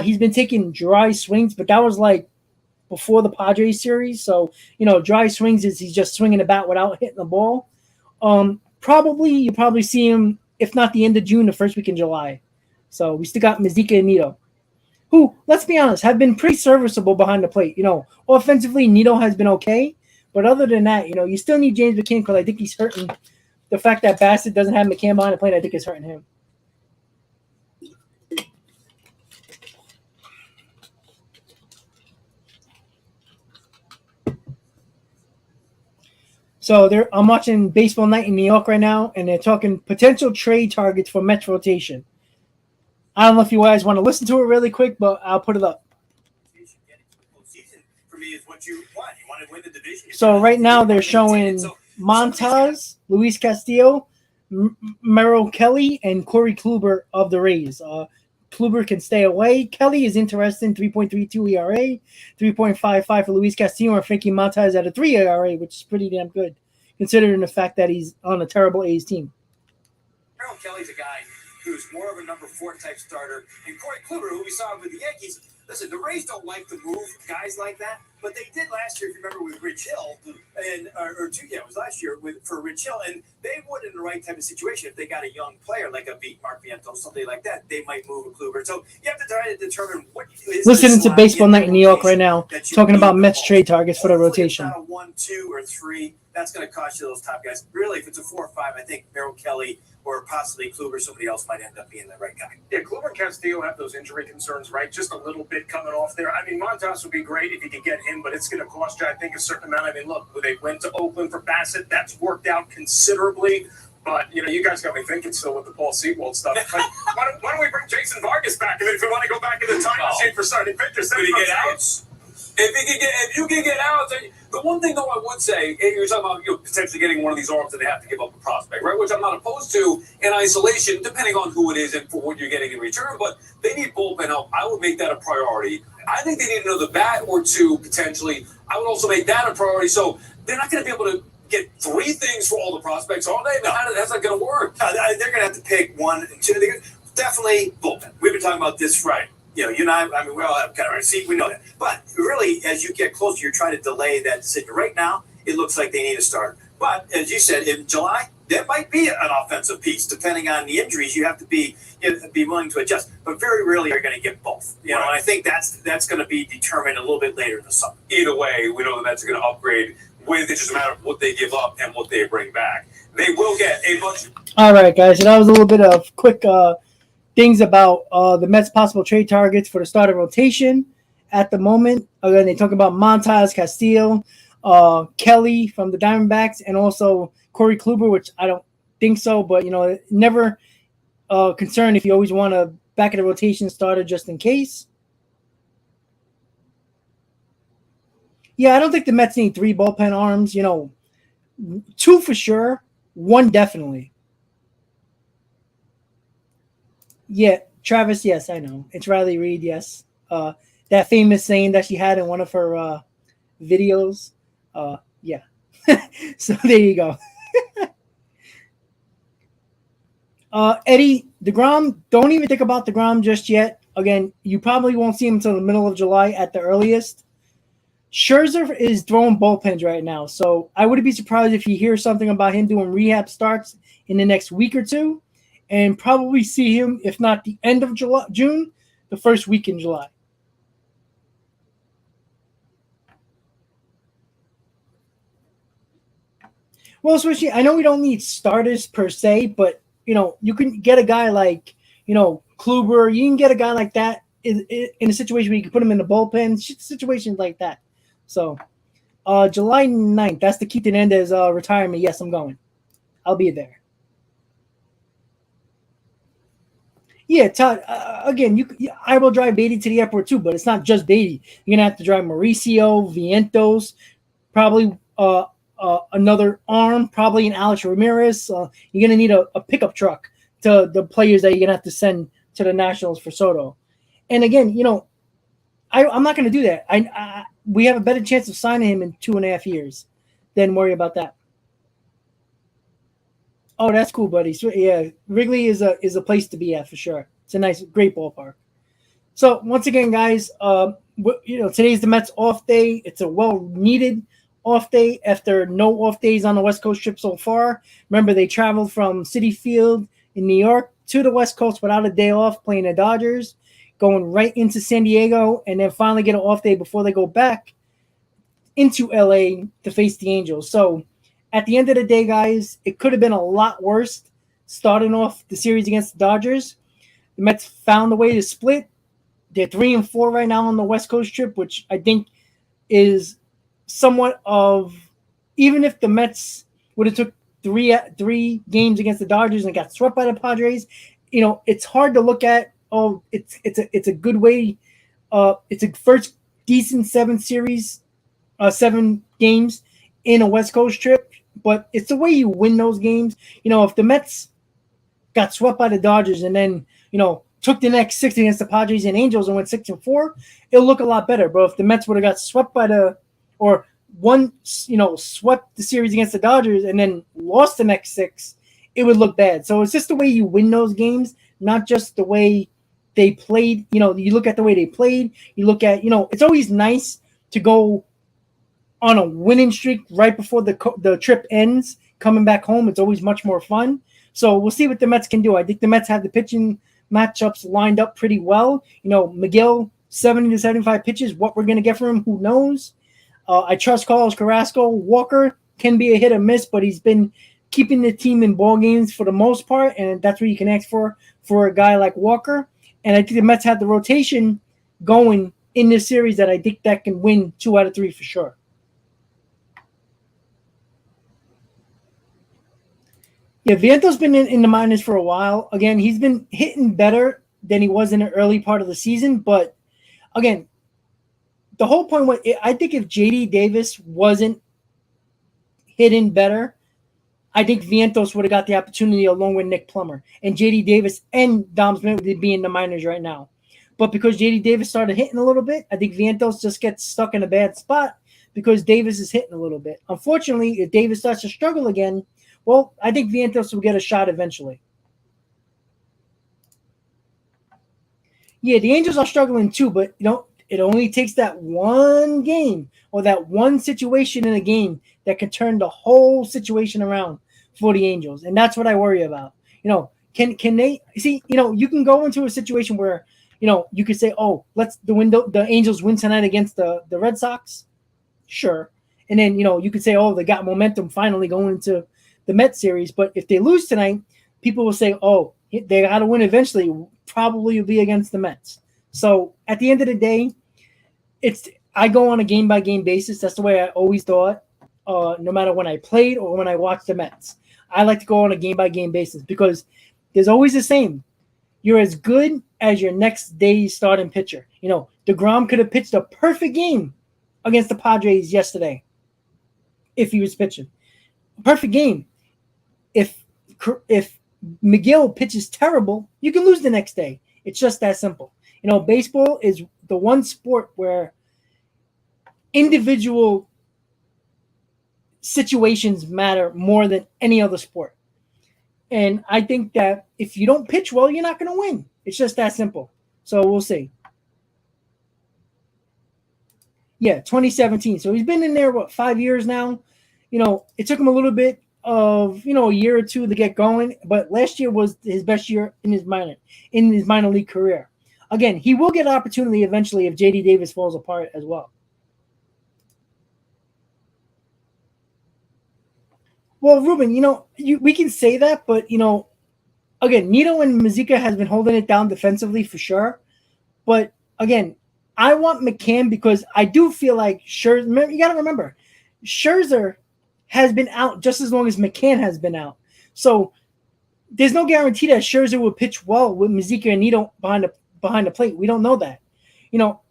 he's been taking dry swings. But that was like before the Padres series, so dry swings is he's just swinging the bat without hitting the ball. You'll probably see him if not the end of June, the first week in July. So we still got Mazika and Nito, who, let's be honest, have been pretty serviceable behind the plate. Offensively, Nito has been okay. But other than that, you still need James McCann because I think he's hurting. The fact that Bassitt doesn't have McCann behind the plate, I think is hurting him. So I'm watching Baseball Night in New York right now, and they're talking potential trade targets for Mets rotation. I don't know if you guys want to listen to it really quick, but I'll put it up. So right now they're showing Montas, Luis Castillo, Merrill Kelly, and Corey Kluber of the Rays. Kluber can stay away. Kelly is interesting, 3.32 ERA, 3.55 for Luis Castillo, and Frankie Montas at a 3 ERA, which is pretty damn good, considering the fact that he's on a terrible A's team. Merrill Kelly's a guy who's more of a number 4 type starter, and Corey Kluber, who we saw with the Yankees. Listen, the Rays don't like to move guys like that, but they did last year, if you remember, with Rich Hill, and it was last year for Rich Hill, and they would, in the right type of situation, if they got a young player like a Mark Vientos, something like that, they might move a Kluber. So you have to try to determine what is. Listening to Baseball Night in New York right now, talking about Mets trade targets for the rotation. It's not a 1, 2, or 3. That's going to cost you those top guys. Really, if it's a 4 or 5, I think Merrill Kelly or possibly Kluber, somebody else might end up being the right guy. Yeah, Kluber and Castillo have those injury concerns, right? Just a little bit coming off there. I mean, Montas would be great if you could get him, but it's going to cost you, I think, a certain amount. I mean, look, they went to Oakland for Bassitt. That's worked out considerably. But, you guys got me thinking still with the Paul Sewald stuff. Like, why don't we bring Jason Vargas back? I mean, if we want to go back in the time machine for starting pitchers, then he get out. If you can get out, the one thing though I would say, you're talking about potentially getting one of these arms that they have to give up a prospect, right? Which I'm not opposed to in isolation, depending on who it is and for what you're getting in return. But they need bullpen help. I would make that a priority. I think they need another bat or 2 potentially. I would also make that a priority. So they're not going to be able to get 3 things for all the prospects, are they? No. That's not going to work. They're going to have to pick 1 and 2. Definitely bullpen. We've been talking about this Friday. You and I mean, we all have kind of our seat. We know that. But really, as you get closer, you're trying to delay that decision. Right now, it looks like they need a starter. But as you said, in July, there might be an offensive piece. Depending on the injuries, you have to be willing to adjust. But very rarely are you going to get both. And I think that's going to be determined a little bit later in the summer. Either way, we know that's going to upgrade. It's just a matter of what they give up and what they bring back. They will get a bunch. All right, guys. So that was a little bit of quick things about the Mets' possible trade targets for the starting rotation. at the moment. Again, they talk about Montas, Castillo, Kelly from the Diamondbacks, and also Corey Kluber, which I don't think so, but never concerned if you always want a back of the rotation starter just in case. Yeah, I don't think the Mets need 3 bullpen arms. 2 for sure, 1 definitely. Yeah, Travis, yes, I know. It's Riley Reid, yes. That famous saying that she had in one of her videos. Yeah. So there you go. Eddie, DeGrom, don't even think about DeGrom just yet. Again, you probably won't see him until the middle of July at the earliest. Scherzer is throwing bullpens right now, so I wouldn't be surprised if you hear something about him doing rehab starts in the next week or two, and probably see him, if not the end of June, the first week in July. Well, especially, I know we don't need starters per se, but you can get a guy like Kluber. You can get a guy like that in a situation where you can put him in the bullpen. Situations like that. So, July 9th, that's the Keith Hernandez retirement. Yes, I'm going. I'll be there. Yeah, Todd. Again, I will drive Beatty to the airport too, but it's not just Beatty. You're gonna have to drive Mauricio, Vientos, probably another arm, probably an Alex Ramirez. You're gonna need a pickup truck to the players that you're gonna have to send to the Nationals for Soto. And again, I'm not gonna do that. We have a better chance of signing him in 2.5 years than worry about that. Oh, that's cool, buddy. So, yeah, Wrigley is a place to be at for sure. It's a nice, great ballpark. So once again, guys, today's the Mets off day. It's a well-needed off day after no off days on the West Coast trip so far. Remember, they traveled from Citi Field in New York to the West Coast without a day off, playing the Dodgers, going right into San Diego, and then finally get an off day before they go back into LA to face the Angels. So at the end of the day, guys, it could have been a lot worse starting off the series against the Dodgers. The Mets found a way to split. They're 3-4 right now on the West Coast trip, which I think is somewhat of, even if the Mets would have took three games against the Dodgers and got swept by the Padres, it's hard to look at. Oh, it's a good way. It's a first decent 7 games in a West Coast trip, but it's the way you win those games. If the Mets got swept by the Dodgers and then took the next 6 against the Padres and Angels and went 6-4, it'll look a lot better. But if the Mets would have got swept swept the series against the Dodgers and then lost the next 6, it would look bad. So it's just the way you win those games, not just the way they played. You look at the way they played. You look at, it's always nice to go on a winning streak right before the trip ends, coming back home. It's always much more fun. So we'll see what the Mets can do. I think the Mets have the pitching matchups lined up pretty well. Miguel, 70 to 75 pitches. What we're going to get from him, who knows? I trust Carlos Carrasco. Walker can be a hit or miss, but he's been keeping the team in ball games for the most part, and that's what you can ask for a guy like Walker. And I think the Mets have the rotation going in this series that I think that can win 2 out of 3 for sure. Yeah, Viento's been in the minors for a while. Again, he's been hitting better than he was in the early part of the season. But, again, the whole point was, I think if J.D. Davis wasn't hitting better, I think Vientos would have got the opportunity along with Nick Plummer. And J.D. Davis and Dom Smith would be in the minors right now. But because J.D. Davis started hitting a little bit, I think Vientos just gets stuck in a bad spot because Davis is hitting a little bit. Unfortunately, if Davis starts to struggle again, well, I think Vientos will get a shot eventually. Yeah, the Angels are struggling too, but it only takes that one game or that one situation in a game that can turn the whole situation around for the Angels, and that's what I worry about. Can they see? You can go into a situation where you could say, "Oh, the Angels win tonight against the Red Sox," sure, and then you could say, "Oh, they got momentum finally going into the Mets series," but if they lose tonight, people will say, "Oh, they got to win eventually." Probably will be against the Mets. So at the end of the day, I go on a game by game basis. That's the way I always thought. No matter when I played or when I watched the Mets, I like to go on a game by game basis because there's always the same. You're as good as your next day's starting pitcher. DeGrom could have pitched a perfect game against the Padres yesterday if he was pitching. Perfect game. If McGill pitches terrible, you can lose the next day. It's just that simple. Baseball is the one sport where individual situations matter more than any other sport. And I think that if you don't pitch well, you're not going to win. It's just that simple. So we'll see. Yeah, 2017. So he's been in there, 5 years now? It took him a little bit of, a year or two to get going. But last year was his best year in his minor league career. Again, he will get an opportunity eventually if J.D. Davis falls apart as well. Well, Ruben, we can say that, but, again, Nito and Mazika has been holding it down defensively for sure. But, again, I want McCann because I do feel like Scherzer – you got to remember, Scherzer has been out just as long as McCann has been out. So there's no guarantee that Scherzer will pitch well with Mazika and Nito behind the plate. We don't know that.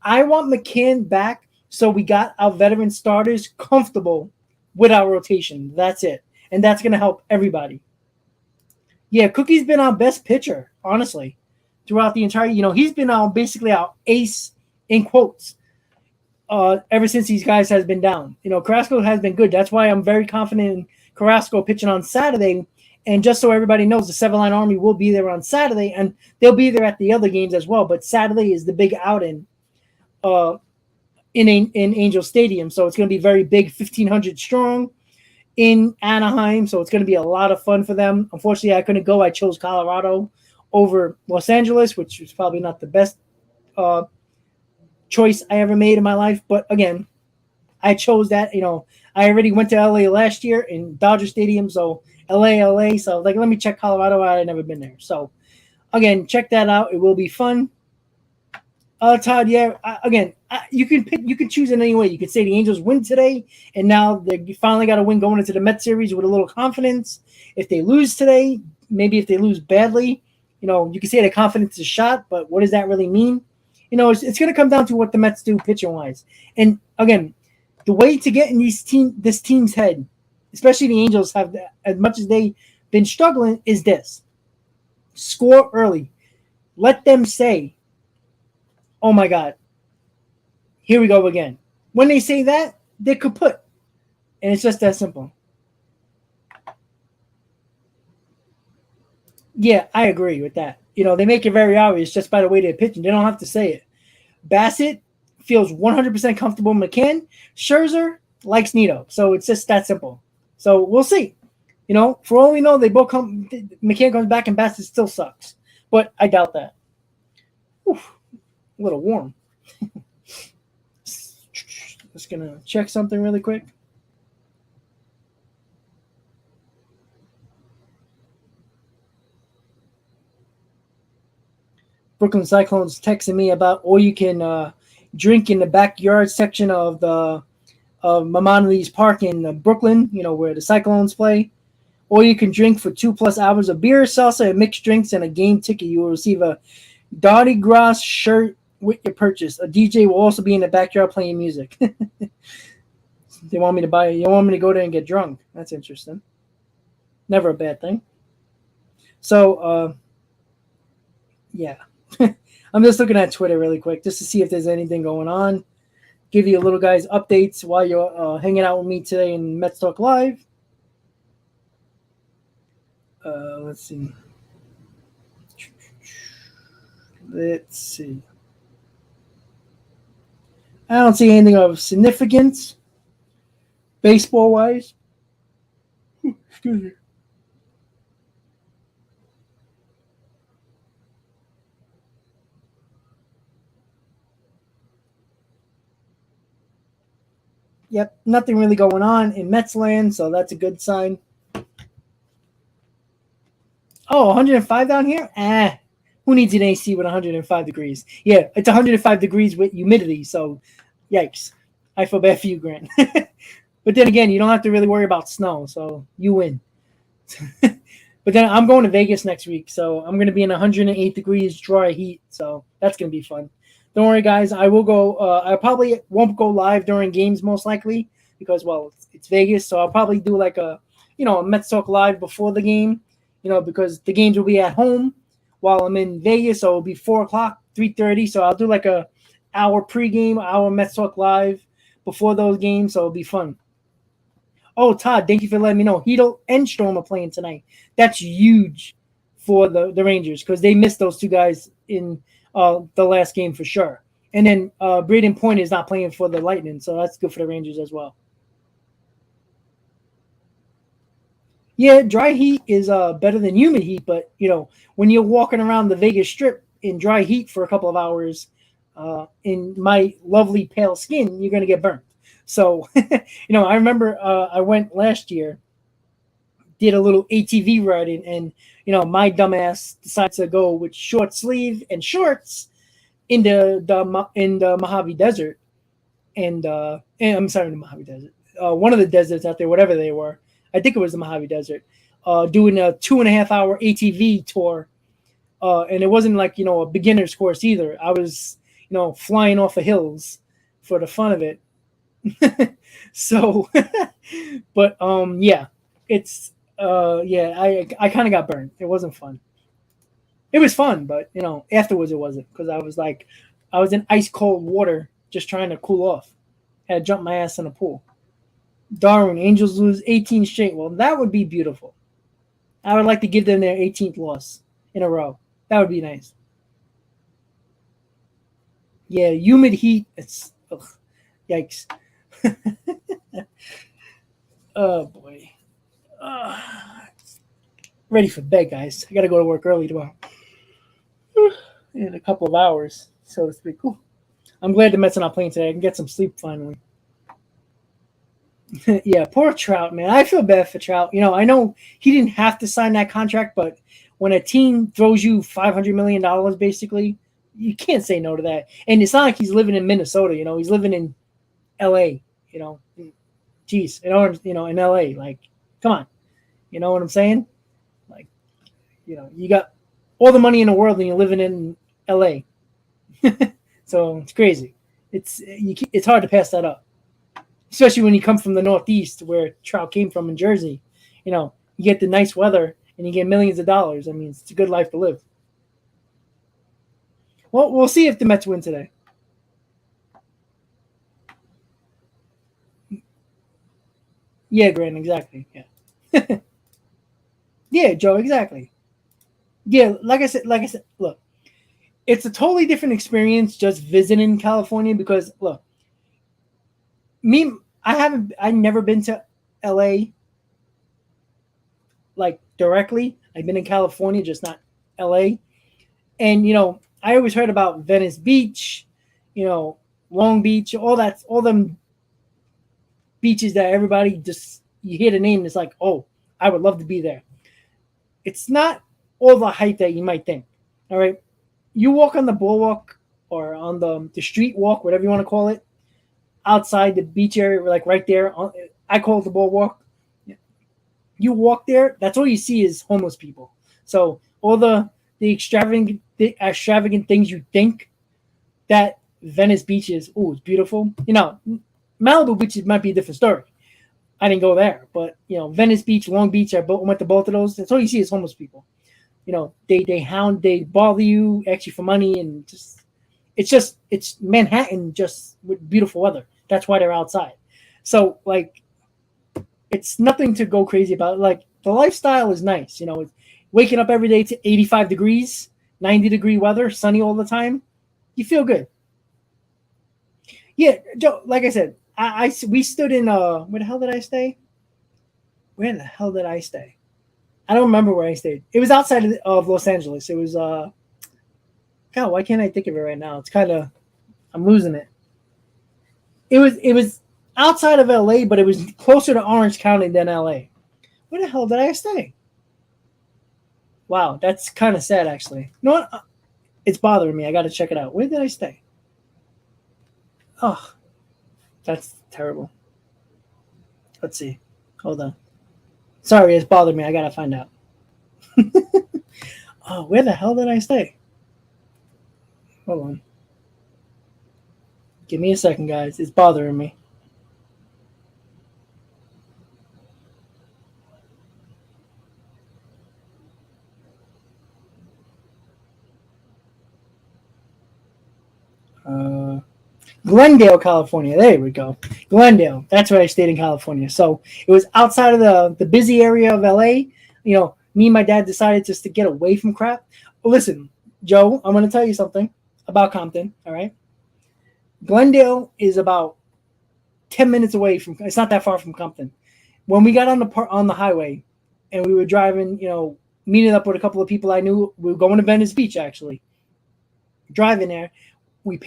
I want McCann back so we got our veteran starters comfortable with our rotation. That's it. And that's going to help everybody. Yeah, Cookie's been our best pitcher, honestly, throughout the entire. He's been basically our ace in quotes ever since these guys has been down. Carrasco has been good. That's why I'm very confident in Carrasco pitching on Saturday. And just so everybody knows, the Seven Line Army will be there on Saturday, and they'll be there at the other games as well. But Saturday is the big outing in Angel Stadium, so it's going to be very big, 1,500 strong in Anaheim. So it's going to be a lot of fun for them. Unfortunately, I couldn't go. I chose Colorado over Los Angeles, which was probably not the best choice I ever made in my life. But again, I chose that. I already went to LA last year in Dodger Stadium, so LA. So let me check Colorado out. I've never been there. So again, check that out. It will be fun. Todd, yeah. You can choose in any way. You could say the Angels win today, and now they finally got a win going into the Mets series with a little confidence. If they lose today, maybe if they lose badly, you can say the confidence is shot. But what does that really mean? It's going to come down to what the Mets do pitching wise. And again, the way to get in this team's head, especially the Angels have, as much as they've been struggling, is this: score early. Let them say, "Oh my God, here we go again." When they say that, they could put. And it's just that simple. Yeah, I agree with that. They make it very obvious just by the way they're pitching. They don't have to say it. Bassitt feels 100% comfortable with McCann. Scherzer likes Nito. So it's just that simple. So we'll see. For all we know, they both come. McCann comes back and Bassitt still sucks. But I doubt that. Oof, a little warm. Just going to check something really quick. Brooklyn Cyclones texting me about, or you can drink in the backyard section of Maimonides Park in Brooklyn, where the Cyclones play. Or you can drink for 2+ hours of beer, salsa, and mixed drinks, and a game ticket. You will receive a Darty Gross shirt with your purchase. A DJ will also be in the backyard playing music. They want me to buy it. You want me to go there and get drunk. That's interesting. Never a bad thing. So, yeah. I'm just looking at Twitter really quick just to see if there's anything going on. Give you little guys updates while you're hanging out with me today in Mets Talk Live. Let's see. I don't see anything of significance baseball-wise. Excuse me. Yep, nothing really going on in Mets land, so that's a good sign. Oh, 105 down here? Who needs an AC with 105 degrees? Yeah, it's 105 degrees with humidity, so, Yikes. I feel bad for you, Grant. But then again, you don't have to really worry about snow, so you win. But then I'm going to Vegas next week, so I'm going to be in 108 degrees dry heat, so that's going to be fun. Don't worry, guys. I will go. I probably won't go live during games, most likely, because, well, it's Vegas, so I'll probably do like a Mets Talk Live before the game, because the games will be at home while I'm in Vegas, so it'll be 4 o'clock, 3:30, so I'll do like a hour pregame, hour Mets Talk Live before those games, so it'll be fun. Oh, Todd, thank you for letting me know. Heedle and Storm are playing tonight. That's huge for the Rangers because they missed those two guys in the last game for sure. And then Braden Point is not playing for the Lightning, so that's good for the Rangers as well. Yeah, dry heat is better than humid heat, but, when you're walking around the Vegas Strip in dry heat for a couple of hours in my lovely pale skin, you're going to get burnt. So, I remember I went last year, did a little ATV riding, and, my dumbass decided to go with short sleeve and shorts in the Mojave Desert. And I'm sorry, the Mojave Desert. One of the deserts out there, whatever they were. I think it was the Mojave Desert, doing a 2.5 hour ATV tour. And it wasn't like, a beginner's course either. I was, flying off of hills for the fun of it. So, but yeah, it's I kind of got burned. It wasn't fun. It was fun, but afterwards it wasn't because I was in ice cold water just trying to cool off. Had to jump my ass in a pool. Darwin, Angels lose 18 straight. Well, that would be beautiful. I would like to give them their 18th loss in a row. That would be nice. Yeah, humid heat. It's yikes. Oh boy. Ready for bed, guys. I gotta go to work early tomorrow. In a couple of hours, so to speak. Ooh. I'm glad the Mets are not playing today. I can get some sleep finally. Yeah, poor Trout, man. I feel bad for Trout. I know he didn't have to sign that contract, but when a team throws you $500 million, basically, you can't say no to that. And it's not like he's living in Minnesota. He's living in L.A. Jeez, in L.A. Like, come on, you know what I'm saying? Like, you got all the money in the world and you're living in L.A. So it's crazy. It's hard to pass that up. Especially when you come from the Northeast, where Trout came from in Jersey. You get the nice weather and you get millions of dollars. I mean, it's a good life to live. Well, we'll see if the Mets win today. Yeah, Grant, exactly. Yeah. Yeah, Joe, exactly. Yeah, like I said, look, it's a totally different experience just visiting California because, look, I've never been to LA like directly. I've been in California, just not LA. And I always heard about Venice Beach, Long Beach, all them beaches that everybody just, you hear the name and it's like, oh, I would love to be there. It's not all the hype that you might think. All right. You walk on the boardwalk or on the street walk, whatever you want to call it, outside the beach area, like right there. I call it the boardwalk. You walk there, that's all you see is homeless people. So all the extravagant things you think that Venice Beach is, it's beautiful. Malibu Beach might be a different story. I didn't go there, but Venice Beach, Long Beach, I went to both of those. That's all you see is homeless people. They bother you, ask you for money, and it's Manhattan just with beautiful weather. That's why they're outside. So it's nothing to go crazy about. Like the lifestyle is nice, waking up every day to 85 degrees, 90-degree weather, sunny all the time. You feel good. Yeah, Joe, like I said, we stood in where the hell did I stay? I don't remember where I stayed. It was outside of Los Angeles. It was God, why can't I think of it right now? It's I'm losing it. It was outside of LA, but it was closer to Orange County than LA. Where the hell did I stay? Wow, that's kind of sad, actually. You know what? It's bothering me. I got to check it out. Where did I stay? Oh, That's terrible. Let's see. Hold on. Sorry, it's bothered me. I gotta find out. Oh, where the hell did I stay? Hold on. Give me a second, guys. It's bothering me. Glendale, California. There we go. Glendale. That's where I stayed in California. So it was outside of the busy area of LA. Me and my dad decided just to get away from crap. Listen, Joe, I'm going to tell you something about Compton. All right. Glendale is about 10 minutes away from, it's not that far from Compton. When we got on the highway and we were driving, meeting up with a couple of people I knew, we were going to Venice Beach, actually. Driving there, we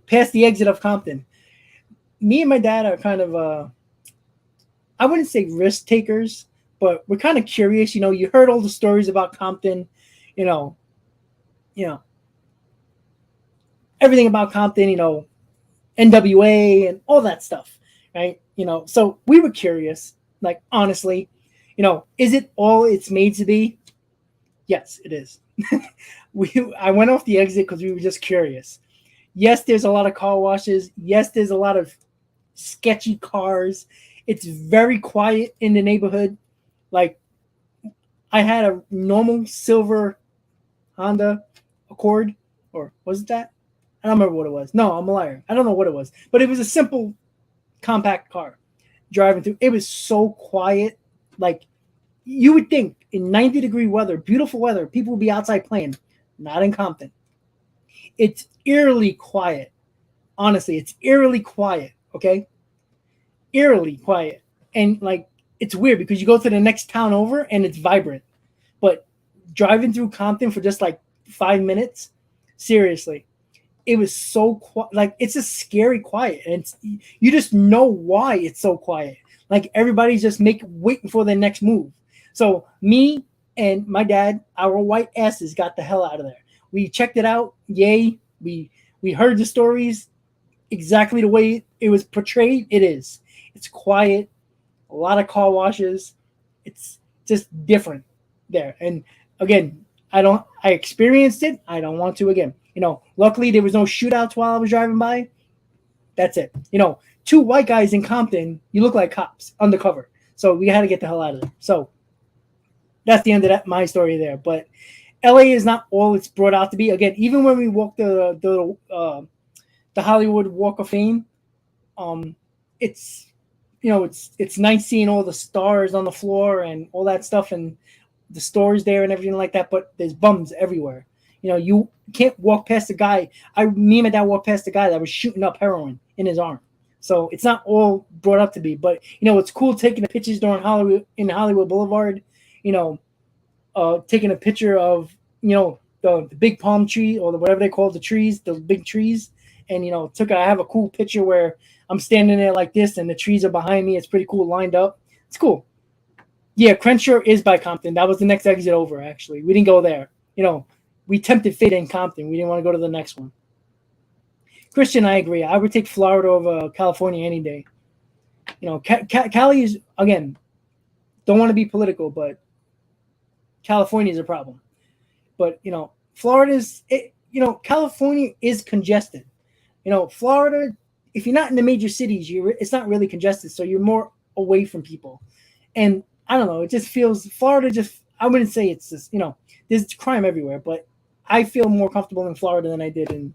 passed the exit of Compton. Me and my dad are kind of, I wouldn't say risk takers, but we're kind of curious. You heard all the stories about Compton, everything about Compton, NWA and all that stuff, right? So we were curious, like, honestly, is it all it's made to be? Yes, it is. I went off the exit because we were just curious. Yes, there's a lot of car washes. Yes, there's a lot of sketchy cars. It's very quiet in the neighborhood. Like, I had a normal silver Honda Accord, or was it that? I don't remember what it was. No, I'm a liar. I don't know what it was, but it was a simple compact car driving through. It was so quiet. Like, you would think in 90-degree weather, beautiful weather, people would be outside playing. Not in Compton. It's eerily quiet. Honestly, it's eerily quiet. Okay? Eerily quiet. And, like, it's weird because you go to the next town over and it's vibrant. But driving through Compton for just like 5 minutes, seriously, it was so quiet. Like, it's just scary quiet. And you just know why it's so quiet. Like, everybody's just waiting for their next move. So me and my dad, our white asses got the hell out of there. We checked it out. Yay. We heard the stories exactly the way it was portrayed. It is. It's quiet. A lot of car washes. It's just different there. And again, I experienced it. I don't want to again. Luckily there was no shootouts while I was driving by. That's it. Two white guys in Compton, you look like cops undercover. So we had to get the hell out of there. So that's the end of my story there. But LA is not all it's brought out to be. Again, even when we walked the Hollywood Walk of Fame, it's it's nice seeing all the stars on the floor and all that stuff and the stores there and everything like that. But there's bums everywhere. You can't walk past a guy. Me and my dad walked past a guy that was shooting up heroin in his arm. So it's not all brought up to be. But it's cool taking the pictures during Hollywood Boulevard. Taking a picture of the big palm tree or whatever they call the trees, the big trees, and I have a cool picture where I'm standing there like this and the trees are behind me. It's pretty cool, lined up. It's cool. Yeah, Crenshaw is by Compton. That was the next exit over. Actually, we didn't go there. We tempted fate in Compton. We didn't want to go to the next one. Christian, I agree. I would take Florida over California any day. Cali is, again, don't want to be political, but California is a problem. But, Florida's, California is congested. Florida, if you're not in the major cities, it's not really congested. So you're more away from people. And I don't know, it just feels, Florida I wouldn't say it's just, there's crime everywhere, but I feel more comfortable in Florida than I did in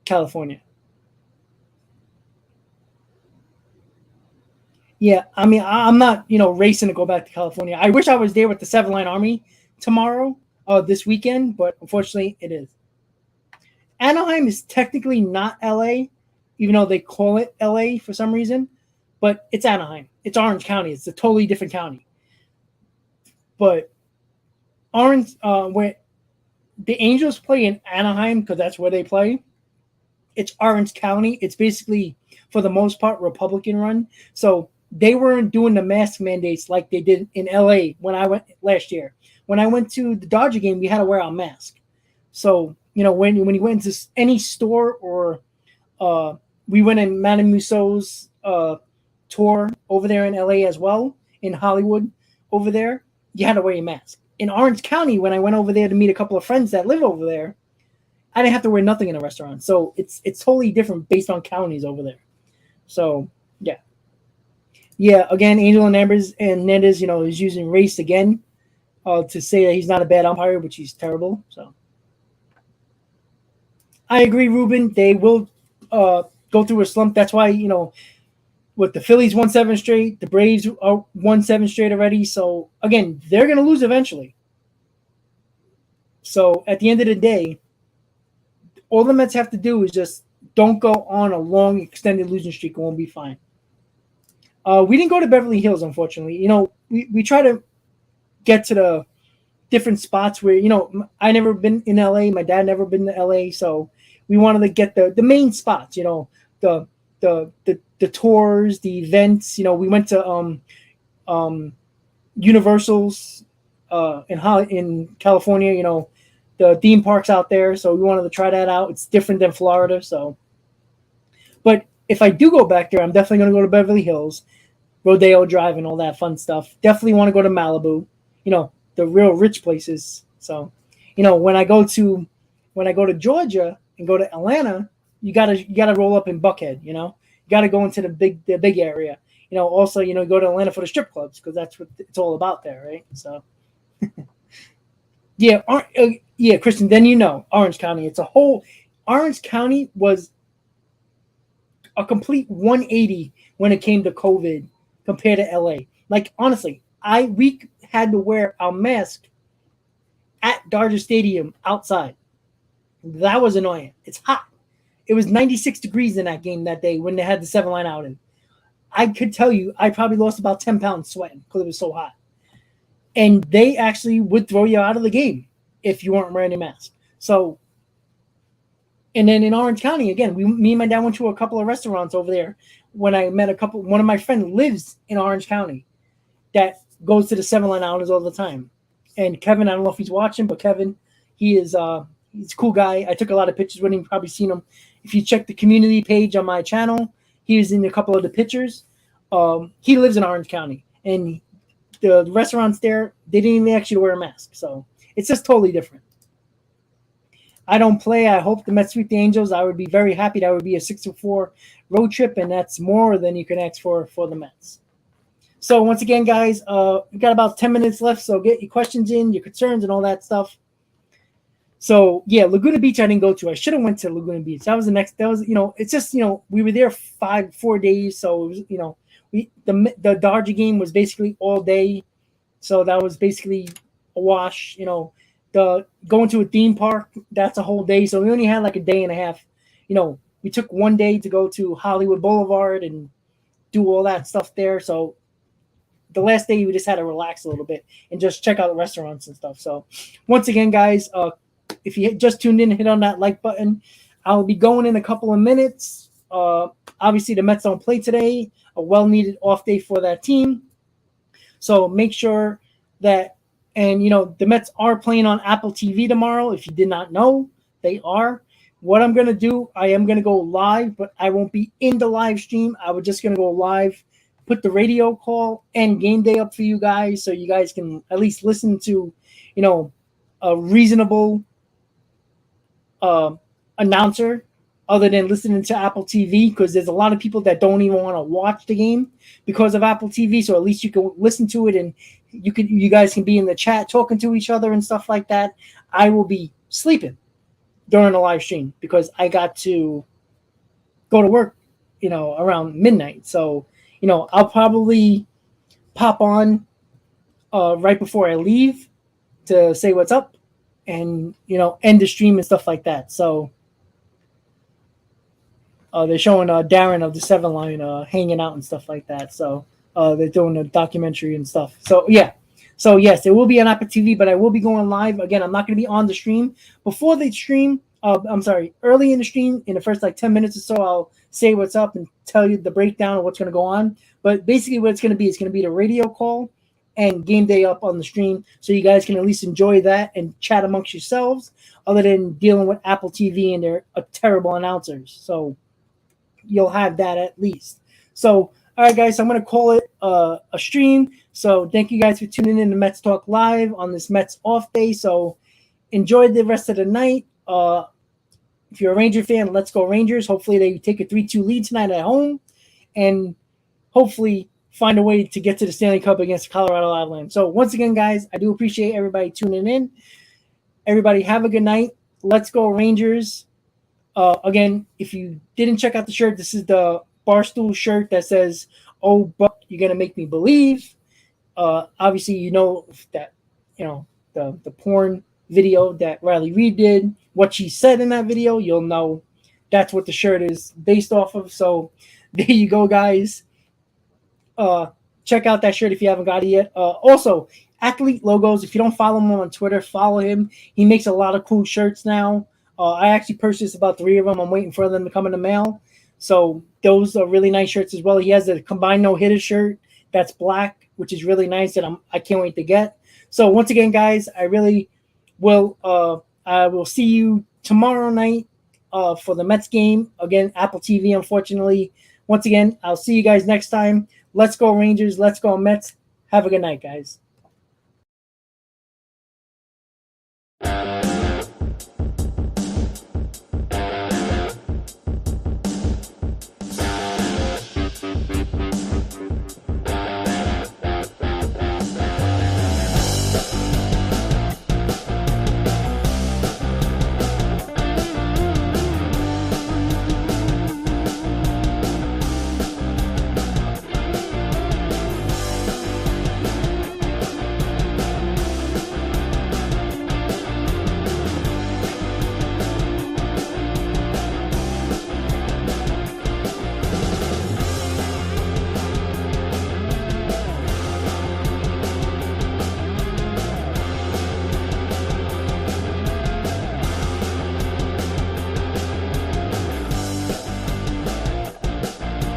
California. Yeah, I mean, I'm not, racing to go back to California. I wish I was there with the 7th Line Army tomorrow, this weekend, but unfortunately it is. Anaheim is technically not LA, even though they call it LA for some reason, but it's Anaheim. It's Orange County. It's a totally different county. But Orange, where the Angels play in Anaheim, because that's where they play, it's Orange County. It's basically, for the most part, Republican run. So they weren't doing the mask mandates like they did in LA when I went last year. When I went to the Dodger game, we had to wear our mask. So, when you went into any store or we went in Madame Mussau's tour over there in LA as well, in Hollywood over there. You had to wear your mask. In Orange County, when I went over there to meet a couple of friends that live over there, I didn't have to wear nothing in a restaurant. So it's totally different based on counties over there. So yeah. Yeah, again, Angel Hernandez, is using race again to say that he's not a bad umpire, which he's terrible. So I agree, Ruben. They will go through a slump. That's why, with the Phillies won 7 straight, the Braves are won 7 straight already. So again, they're going to lose eventually. So at the end of the day, all the Mets have to do is just don't go on a long extended losing streak and we'll be fine. We didn't go to Beverly Hills, unfortunately. We try to get to the different spots where, I never been in LA. My dad never been to LA. So we wanted to get the main spots, the tours, the events. We went to Universal's in California, the theme parks out there. So we wanted to try that out. It's different than Florida. So, but if I do go back there, I'm definitely going to go to Beverly Hills, Rodeo Drive, and all that fun stuff. Definitely want to go to Malibu, the real rich places. So, when I go to Georgia and go to Atlanta, you gotta roll up in Buckhead. You gotta go into the big area. Also, go to Atlanta for the strip clubs because that's what it's all about there, right? So, yeah, Christian. Then Orange County. Orange County was a complete 180 when it came to COVID compared to LA. Like honestly, we had to wear our mask at Dodger Stadium outside. That was annoying. It's hot. It was 96 degrees in that game that day when they had the 7-line out in. I could tell you I probably lost about 10 pounds sweating because it was so hot. And they actually would throw you out of the game if you weren't wearing a mask. So, and then in Orange County, again, me and my dad went to a couple of restaurants over there when I met one of my friends lives in Orange County that goes to the 7-line outings all the time. And Kevin, I don't know if he's watching, but Kevin, he's a cool guy. I took a lot of pictures with him. You've probably seen him. If you check the community page on my channel, he was in a couple of the pictures. He lives in Orange County. And the restaurants there, they didn't even actually wear a mask. So it's just totally different. I don't play. I hope the Mets sweep the Angels. I would be very happy. That would be a 6-4 road trip, and that's more than you can ask for the Mets. So once again, guys, we've got about 10 minutes left, so get your questions in, your concerns, and all that stuff. So, yeah, Laguna Beach I didn't go to. I should have went to Laguna Beach. That was it's just, we were there 4 days, so it was, the Dodger game was basically all day, so that was basically a wash, The going to a theme park, that's a whole day. So we only had like a day and a half. We took 1 day to go to Hollywood Boulevard and do all that stuff there. So the last day we just had to relax a little bit and just check out the restaurants and stuff. So once again, guys, if you just tuned in, hit on that like button. I'll be going in a couple of minutes. Obviously, the Mets don't play today. A well-needed off day for that team. So make sure that. And, the Mets are playing on Apple TV tomorrow. If you did not know, they are. What I'm going to do, I am going to go live, but I won't be in the live stream. I was just going to go live, put the radio call and game day up for you guys so you guys can at least listen to, a reasonable announcer other than listening to Apple TV, because there's a lot of people that don't even want to watch the game because of Apple TV. So at least you can listen to it and you guys can be in the chat talking to each other and stuff like that. I will be sleeping during the live stream because I got to go to work, around midnight. So, I'll probably pop on right before I leave to say what's up and, end the stream and stuff like that. So they're showing Darren of the 7-line hanging out and stuff like that. So they're doing a documentary and stuff. So, yeah. So, yes, it will be on Apple TV, but I will be going live. Again, I'm not going to be on the stream. Before the stream, early in the stream, in the first 10 minutes or so, I'll say what's up and tell you the breakdown of what's going to go on. But basically what it's going to be the radio call and game day up on the stream. So you guys can at least enjoy that and chat amongst yourselves other than dealing with Apple TV and their terrible announcers. So, you'll have that at least. So, all right, guys, so I'm going to call it a stream. So thank you guys for tuning in to Mets Talk Live on this Mets off day. So enjoy the rest of the night. If you're a Ranger fan, let's go Rangers. Hopefully they take a 3-2 lead tonight at home and hopefully find a way to get to the Stanley Cup against Colorado Avalanche. So once again, guys, I do appreciate everybody tuning in. Everybody have a good night. Let's go Rangers. Again, if you didn't check out the shirt, this is the Barstool shirt that says, "Oh, Buck, you're going to make me believe." Obviously, you know that, the porn video that Riley Reid did, what she said in that video, you'll know that's what the shirt is based off of. So there you go, guys. Check out that shirt if you haven't got it yet. Also, Athlete Logos, if you don't follow him on Twitter, follow him. He makes a lot of cool shirts now. I actually purchased about 3 of them. I'm waiting for them to come in the mail. So those are really nice shirts as well. He has a combined no-hitter shirt that's black, which is really nice that I can't wait to get. So once again, guys, I really will I will see you tomorrow night for the Mets game. Again, Apple TV, unfortunately. Once again, I'll see you guys next time. Let's go Rangers. Let's go Mets. Have a good night, guys.